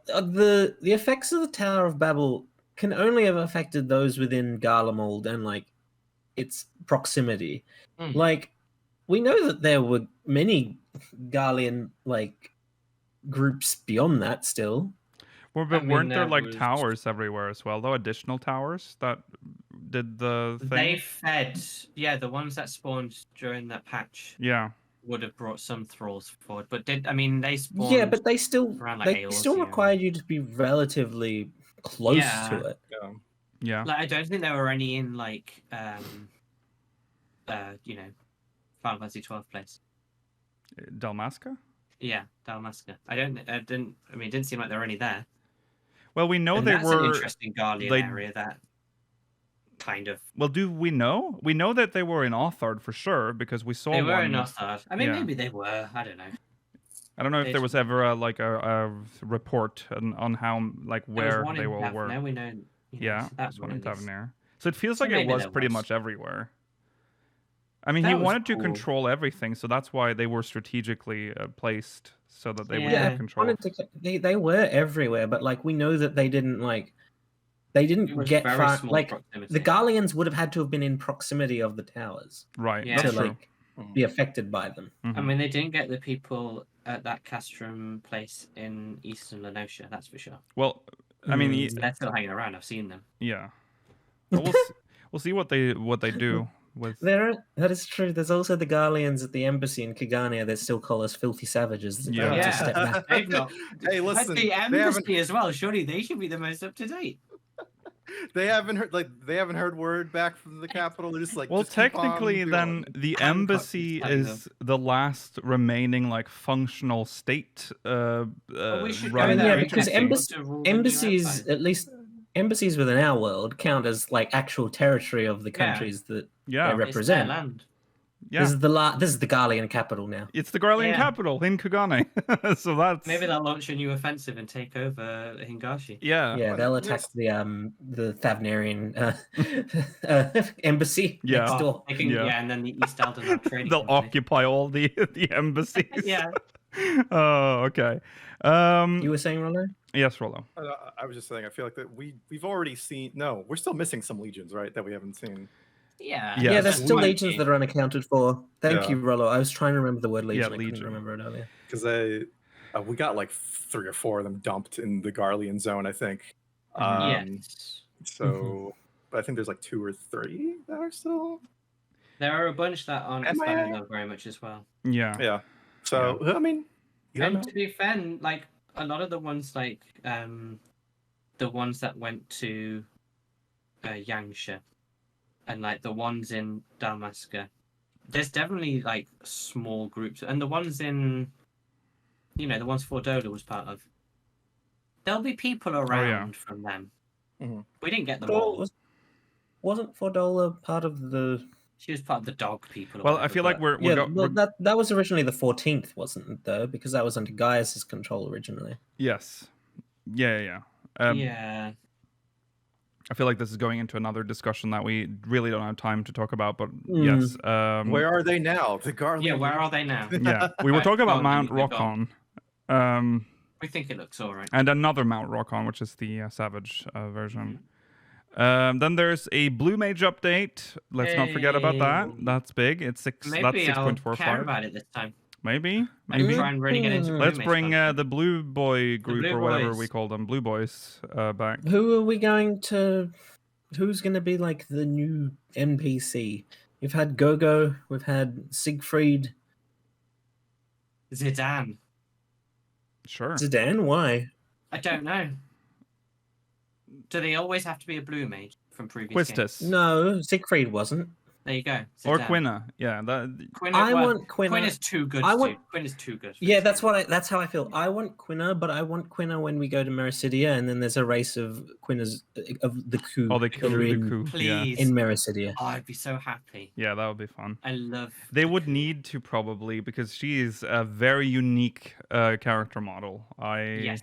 S4: the effects of the Tower of Babel can only have affected those within Garlemald and its proximity. Like, we know that there were many Garlean groups beyond that still.
S1: Well, but weren't there towers everywhere as well, though? Additional towers that did the thing?
S5: They fed, the ones that spawned during that patch.
S1: Yeah.
S5: Would have brought some thralls forward, but they spawned.
S4: Yeah, but they still
S5: Eorzean.
S4: required you to be relatively close to it.
S1: Yeah.
S5: I don't think there were any in Final Fantasy 12 place.
S1: Dalmasca?
S5: Yeah, Dalmasca. It didn't seem like there were any there.
S1: Well, we know
S5: that's an interesting Garlean area that kind of.
S1: Well, do we know? We know that they were in Authard for sure because we saw
S5: they
S1: one.
S5: were in Authard. Maybe they were. I don't know.
S1: I don't know if there was ever a report on how where they all were.
S5: Now we know.
S1: Yeah, there's one in Tavernier. So it feels like it was pretty much everywhere. I mean,
S5: That
S1: he
S5: was
S1: wanted to
S5: cool.
S1: control everything, so that's why they were strategically placed so that they would
S5: Yeah.
S1: have control.
S4: They were everywhere, but like we know that they didn't
S5: It was
S4: get
S5: very
S4: far.
S5: small
S4: Like
S5: proximity.
S4: the Garleans would have had to have been in proximity of the towers
S1: Right,
S5: Yeah.
S1: that's
S4: to
S1: true.
S4: be affected by them.
S5: I mean, they didn't get the people at that castrum place in Eastern Lenosha, that's for sure.
S1: Well, I mean,
S5: They're still hanging around. I've seen them.
S1: yeah. Well, we'll see what they do with.
S4: That is true. There's also the Garleans at the embassy in Kagania that still call us filthy savages. That
S1: Yeah.
S4: need to step back.
S5: They've not.
S3: Hey, listen,
S5: The
S3: they haven't-
S5: embassy as well. Surely they should be the most up to date.
S3: They haven't heard word back from the capital. They're just like,
S1: Well,
S3: just keep on
S1: technically, then
S3: going.
S1: the
S5: I'm
S1: embassy
S5: telling
S1: is the last remaining like functional state.
S5: we should go
S4: I mean,
S5: there
S4: yeah,
S5: and
S4: because
S5: get people to rule the new
S4: embassies,
S5: empire.
S4: at least embassies within our world, count as like actual territory of the countries that
S1: Yeah,
S4: they
S5: It's their
S4: represent.
S5: land.
S1: yeah.
S4: This is the Garlean capital now.
S1: It's the Garlean
S5: Yeah.
S1: capital in Kugane. So that's
S5: Maybe they'll launch a new offensive and take over Hingashi.
S1: yeah.
S4: Yeah, they'll attack the Thavnarian embassy
S1: Yeah.
S4: next door.
S5: They can,
S1: Yeah.
S5: and then the East Elden trading
S1: They'll
S5: company.
S1: occupy all the embassies.
S5: Yeah.
S1: Oh, okay.
S4: You were saying, Rollo?
S1: Yes, Rollo.
S3: I was just saying, I feel like that we've already seen. No, we're still missing some legions, right? That we haven't seen.
S5: Yeah.
S1: Yeah.
S4: Yeah, there's still
S5: Might
S4: legions
S5: be.
S4: that are unaccounted for. Thank
S3: Yeah.
S4: you, Rollo. I was trying to remember the word legion. I
S1: legion.
S4: couldn't remember it earlier.
S3: Because we got like 3 or 4 of them dumped in the Garlean zone, I think.
S5: Yes.
S3: So, but I think there's like 2 or 3 that are still.
S5: There are a bunch that aren't
S3: Am I-
S5: expanding though very much as well.
S1: Yeah.
S3: Yeah. So I mean, you don't
S5: And
S3: know.
S5: to be fair, like a lot of the ones like the ones that went to Yangsha and like the ones in Dalmasca, there's definitely like small groups, and the ones in, the ones Fordola was part of, there'll be people around from them.
S3: Mhm.
S5: We didn't get them all.
S4: Wasn't Fordola part of the?
S5: She was part of the dog people. or
S1: Well, I
S5: whatever,
S1: feel like
S5: but-
S4: that was originally the 14th, wasn't it? Though, because that was under Gaius's control originally.
S1: Yes. Yeah.
S5: yeah.
S1: I feel like this is going into another discussion that we really don't have time to talk about, but yes.
S3: Where are they now? The Garlean.
S5: Yeah, where are they now?
S1: Yeah, we were
S5: Right,
S1: talking about
S5: oh,
S1: Mount
S5: they're gone.
S1: Rockon.
S5: We think it looks all right.
S1: And another Mount Rockon, which is the Savage version. Then there's a Blue Mage update. Let's not forget about that.
S5: Hey.
S1: That's big. It's
S5: Maybe
S1: that's
S5: I'll care
S1: 6.45.
S5: about it this time.
S1: Maybe.
S5: And try and really get into
S1: Let's
S5: Blue Mage
S1: bring
S5: content.
S1: the Blue Boy group
S5: Blue
S1: or whatever
S5: Boys.
S1: we call them, Blue Boys, back.
S4: Who are we going to? Who's going to be like the new NPC? We've had Gogo. We've had Siegfried.
S5: Zidane.
S1: Sure.
S4: Zidane. Why?
S5: I don't know. Do they always have to be a blue mage from previous games?
S1: Quistis.
S4: No, Siegfried wasn't.
S5: There you go.
S1: Or
S5: Zidane.
S1: Quina. Yeah.
S5: Quina,
S4: I
S5: well,
S4: want Quina.
S5: Quinn is too good.
S4: I want-
S5: Quinn is too good. for
S4: Yeah,
S5: this game.
S4: that's how I feel. I want Quina, but I want Quina when we go to Mericidia, and then there's a race of Quinas of the coup.
S1: Oh, the
S4: that are
S1: coup.
S4: in,
S1: Yeah.
S5: Please.
S4: in Mericidia.
S5: Oh, I'd be so happy.
S1: Yeah, that would be fun.
S5: I love.
S1: They would need to probably, because she is a very unique character model.
S5: Yes.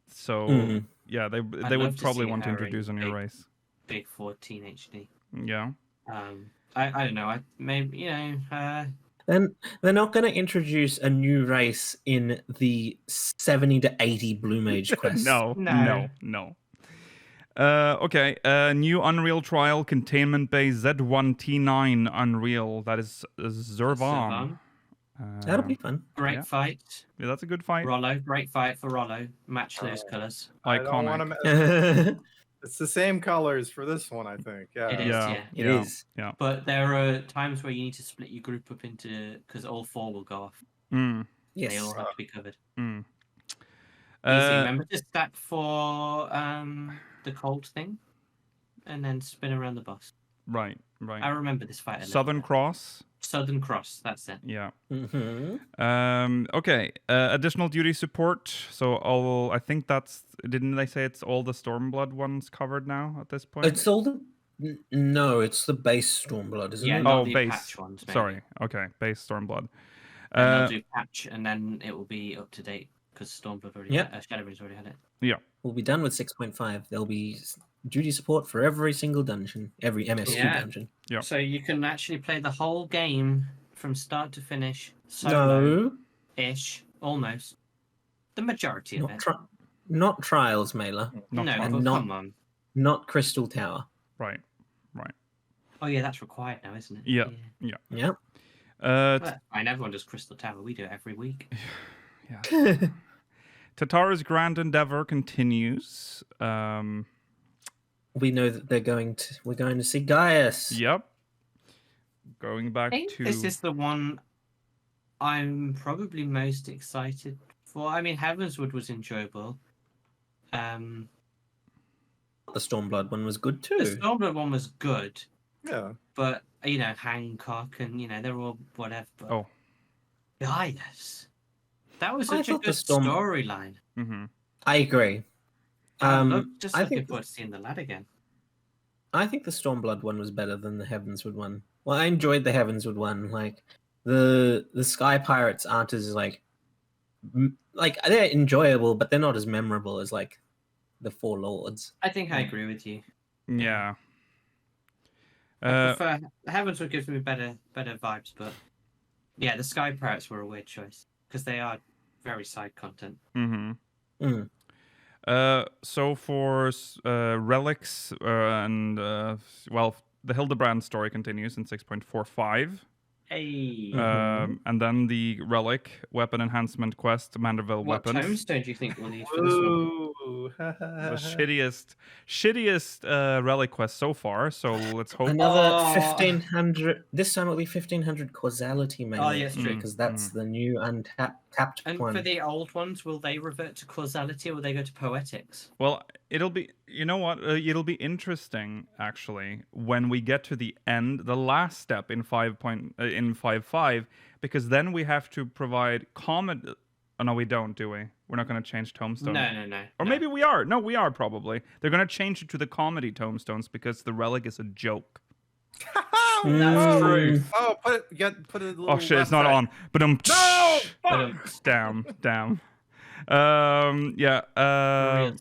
S1: So
S4: Mhm.
S1: yeah, they
S5: love
S1: would
S5: to
S1: probably
S5: see
S1: want to
S5: her
S1: introduce a
S5: in
S1: new
S5: big-
S1: race.
S5: Big 14 HD.
S1: Yeah.
S5: I don't know. I maybe
S4: Then they're not going to introduce a new race in the 70 to 80 Blue Mage quest.
S1: No.
S5: No.
S1: Okay. New Unreal Trial Containment Bay Z1T9 Unreal. That is Zervan.
S4: That'll be fun.
S5: great
S1: Yeah.
S5: fight.
S1: Yeah, that's a good fight.
S5: Rollo, great fight for Rollo. Match those colours.
S3: I don't want
S1: Iconic.
S3: It's the same colors for this one, I think. Yeah.
S5: It is,
S1: Yeah.
S4: It is.
S5: But there are times where you need to split your group up into because all 4 will go off.
S1: Mm,
S4: Yes.
S5: They all have to be covered.
S1: mm.
S5: Easy. Remember to stack for the cold thing, and then spin around the boss.
S1: Right.
S5: I remember this fight. A little
S1: Southern
S5: bit.
S1: Cross.
S5: Southern Cross. That's it.
S1: Yeah.
S4: Mm-hmm.
S1: Okay. Additional duty support. So I think didn't they say it's all the Stormblood ones covered now at this point?
S4: It's all the. No, it's the base Stormblood, isn't
S5: Yeah,
S4: it?
S5: not
S1: Oh,
S5: the
S1: base.
S5: patch ones. Maybe.
S1: Sorry. Okay. Base Stormblood.
S5: And they'll do patch, and then it will be up to date because Stormblood already.
S4: Yep.
S5: Shadowbring's already had it.
S1: Yeah.
S4: We'll be done with 6.5. There'll be duty support for every single dungeon, every MSQ dungeon.
S1: Yeah.
S5: So you can actually play the whole game from start to finish, solo-ish, almost. The majority of it.
S4: Not Trials, Mailer.
S5: But come on.
S4: Not Crystal Tower.
S1: Right.
S5: Oh yeah, that's required now, isn't it?
S1: Yeah.
S5: Everyone does Crystal Tower. We do it every week.
S1: Yeah. Tatara's grand endeavor continues.
S4: We know that we're going to see Gaius.
S1: Yep. Going back to...
S5: This is the one I'm probably most excited for. I mean, Heavenswood was enjoyable.
S4: The Stormblood one was good too.
S5: The Stormblood one was good.
S3: Yeah.
S5: But, Hancock and, they're all whatever. But Gaius. That was such a good storyline.
S1: Mm-hmm.
S4: I agree.
S5: Looking forward to seeing the lad again.
S4: I think the Stormblood one was better than the Heavenswood one. Well, I enjoyed the Heavenswood one. Like the Sky Pirates aren't as like they're enjoyable, but they're not as memorable as like the Four Lords.
S5: I think I agree with you.
S1: Yeah.
S5: I prefer Heavenswood gives me better vibes, but yeah, the Sky Pirates were a weird choice because they are very side content.
S1: Mm-hmm. So for relics and the Hildebrand story continues in 6.45.
S5: Hey.
S1: And then the relic weapon enhancement quest, Manderville weapons.
S5: What Tomestone do you think we'll need for this one?
S1: The shittiest relic quest so far. So let's hope
S4: another 1500. This time it'll be 1500 causality, maybe.
S5: Oh, yes, true.
S4: Because that's the new untapped
S5: and
S4: one.
S5: For the old ones, will they revert to causality or will they go to poetics?
S1: Well, it'll be. You know what? It'll be interesting actually when we get to the end, the last step in 5.5, because then we have to provide comment. Oh, no, we don't, do we? We're not going to change Tombstone.
S5: No.
S1: Or maybe we are. No, we are probably. They're going to change it to the comedy Tomestones because the relic is a joke.
S5: That's true.
S3: Oh, put it. A little
S1: Shit, it's not on. But
S3: no.
S1: Damn. Yeah.
S5: Real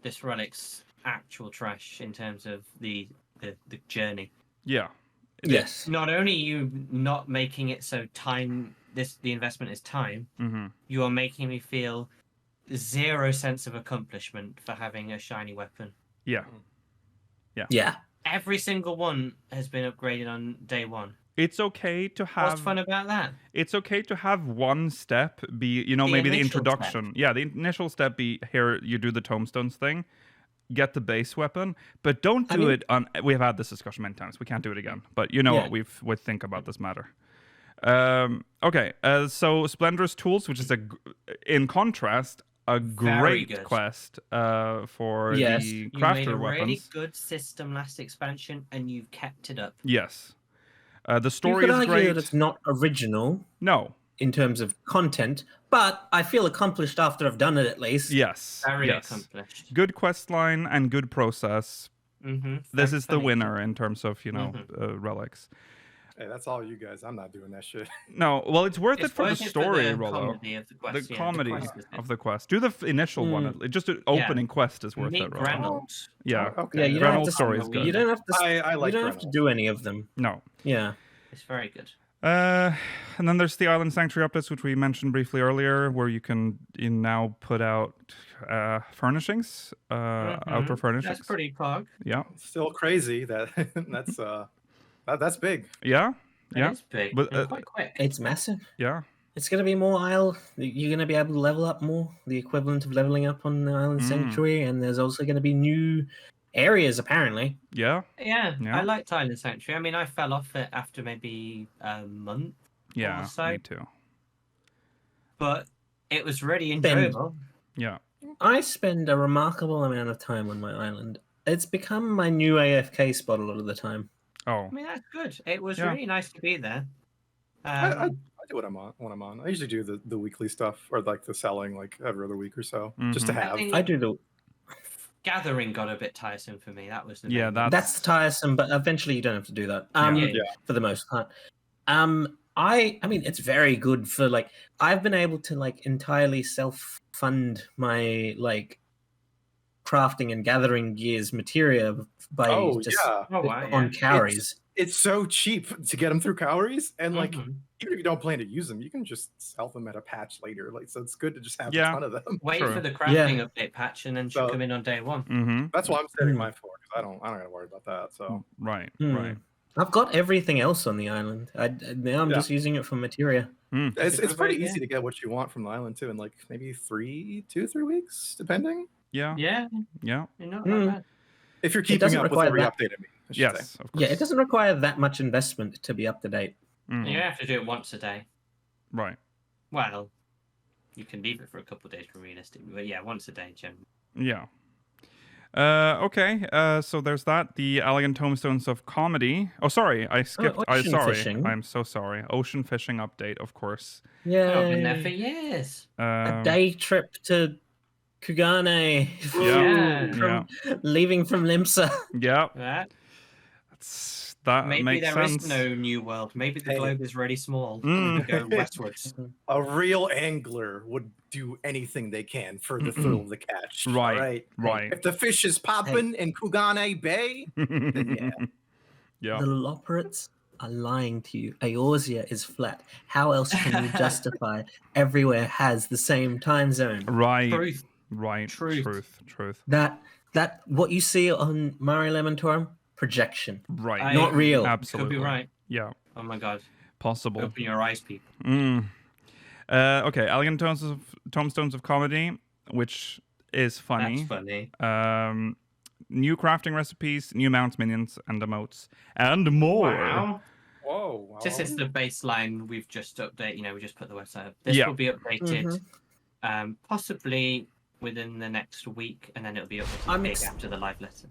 S5: this relic's actual trash in terms of the journey.
S1: Yeah.
S4: Yes.
S5: Not only you not making it so the investment is time, you are making me feel zero sense of accomplishment for having a shiny weapon.
S1: Yeah.
S5: Every single one has been upgraded on day one.
S1: It's okay to have...
S5: What's fun about that?
S1: It's okay to have one step be, maybe the introduction.
S5: Step.
S1: Yeah, the initial step be, here, you do the Tomestones thing, get the base weapon, but don't do it on... We have had this discussion many times. We can't do it again. But you know what we think about this matter. Okay, so Splendorous Tools, which is, in contrast, a great quest for the crafter weapons.
S5: You made a really good system last expansion, and you've kept it up.
S1: Yes. The story
S4: you could
S1: is
S4: argue
S1: great.
S4: That it's not original.
S1: No.
S4: In terms of content, but I feel accomplished after I've done it at least.
S1: Yes.
S5: Very accomplished.
S1: Good quest line and good process. This is the winner in terms of, relics.
S3: Hey, that's all you guys. I'm not doing that shit.
S1: No, well, it's worth it for the story, Rollo.
S5: The
S1: comedy of the quest. Do the initial one. Just an opening quest is worth it, Rollo. Yeah.
S3: Okay.
S4: Yeah,
S1: Grenald's story is good.
S4: You don't have to.
S3: I like.
S4: You don't have to do any of them.
S1: No.
S4: Yeah.
S5: It's very good.
S1: And then there's the Island Sanctuary updates, which we mentioned briefly earlier, where you can now put out furnishings, outdoor furnishings.
S5: That's pretty pog.
S1: Yeah.
S3: Still crazy that's big.
S1: Yeah.
S5: It's big. But quite quick.
S4: It's massive.
S1: Yeah.
S4: It's going to be more Isle. You're going to be able to level up more, the equivalent of leveling up on the Island Sanctuary, and there's also going to be new areas, apparently.
S1: Yeah.
S5: I liked Island Sanctuary. I mean, I fell off it after maybe a month.
S1: Yeah,
S5: or so.
S1: Me too.
S5: But it was really enjoyable.
S1: Yeah.
S4: I spend a remarkable amount of time on my island. It's become my new AFK spot a lot of the time.
S1: Oh.
S5: I mean, that's good. It was really nice to be there.
S3: I do what I'm on when I'm on. I usually do the weekly stuff or like the selling like every other week or so, just to have.
S4: I do the
S5: gathering got a bit tiresome for me. That was
S4: that's tiresome, but eventually you don't have to do that. For the most part. I mean, it's very good for I've been able to entirely self-fund my crafting and gathering gears materia by on calories.
S3: It's so cheap to get them through calories, and like even if you don't plan to use them, you can just sell them at a patch later. Like, so it's good to just have a ton of them.
S5: Wait for the crafting update patch, and then she'll come in on day one.
S3: That's what I'm setting mine for, because I don't gotta worry about that. So
S1: right.
S4: I've got everything else on the island. Now I'm just using it for materia.
S3: It's pretty easy to get what you want from the island too, in like maybe 3 weeks, depending.
S1: Yeah.
S5: You're not bad.
S3: If you're keeping up with every update,
S1: yes, of course.
S4: Yeah, it doesn't require that much investment to be up to date.
S5: You have to do it once a day.
S1: Right.
S5: Well, you can leave it for a couple of days for realistic, but yeah, once a day generally.
S1: Yeah. Okay. So there's that. The Allagan Tomestones of Comedy. Oh, sorry, I skipped.
S4: Fishing.
S1: I'm so sorry. Ocean fishing update, of course.
S4: Yeah.
S5: I've been there for years.
S4: A day trip to Kugane. Leaving from Limsa.
S1: Yeah. That
S5: maybe
S1: makes
S5: there
S1: sense.
S5: is no new world. Maybe the globe is really small. And we go westwards.
S3: A real angler would do anything they can for the thrill of the catch.
S1: Right.
S3: If the fish is popping in Kugane Bay, then
S1: yeah.
S4: The Loperates are lying to you. Eorzea is flat. How else can you justify everywhere has the same time zone?
S1: Right.
S5: Truth.
S1: Right. Truth.
S4: That what you see on Mare Lamentorum, projection.
S1: Right.
S4: Not real.
S1: Absolutely.
S5: Could be right.
S1: Yeah.
S5: Oh my god.
S1: Possible.
S5: Open your eyes, people.
S1: Okay, Allagan Tomestones of Comedy, which is funny.
S5: That's funny.
S1: New crafting recipes, new mounts, minions, and emotes, and more.
S5: Wow.
S3: Whoa.
S5: This is the baseline we've just updated. We just put the website up. This will be updated possibly within the next week, and then it'll be updated after the live letter.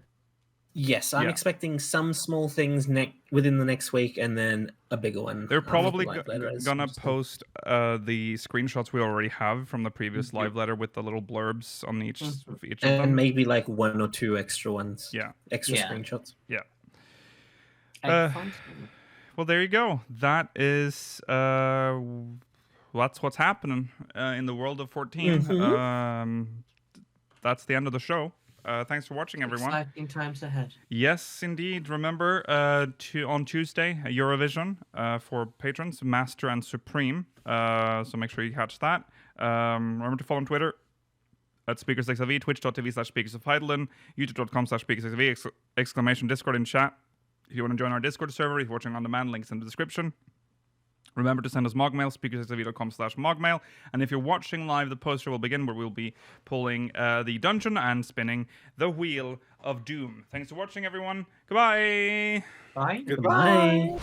S4: Yes, I'm expecting some small things within the next week, and then a bigger one.
S1: They're probably gonna post the screenshots we already have from the previous live letter with the little blurbs on each of them.
S4: And maybe like 1 or 2 extra ones.
S1: Yeah.
S4: Extra screenshots.
S1: Yeah. Well, there you go. That is that's what's happening in the world of 14. That's the end of the show. Thanks for watching, everyone.
S5: Exciting times ahead.
S1: Yes, indeed. Remember, on Tuesday, Eurovision for patrons, Master and Supreme. So make sure you catch that. Remember to follow on Twitter at SpeakersXIV, twitch.tv/SpeakersOfHeidelin, youtube.com/SpeakersXIV, exclamation Discord in chat. If you want to join our Discord server, if you're watching on demand, links in the description. Remember to send us MogMail, speakersxv.com/MogMail. And if you're watching live, the poster will begin where we'll be pulling the dungeon and spinning the Wheel of Doom. Thanks for watching, everyone. Goodbye.
S5: Bye.
S3: Goodbye.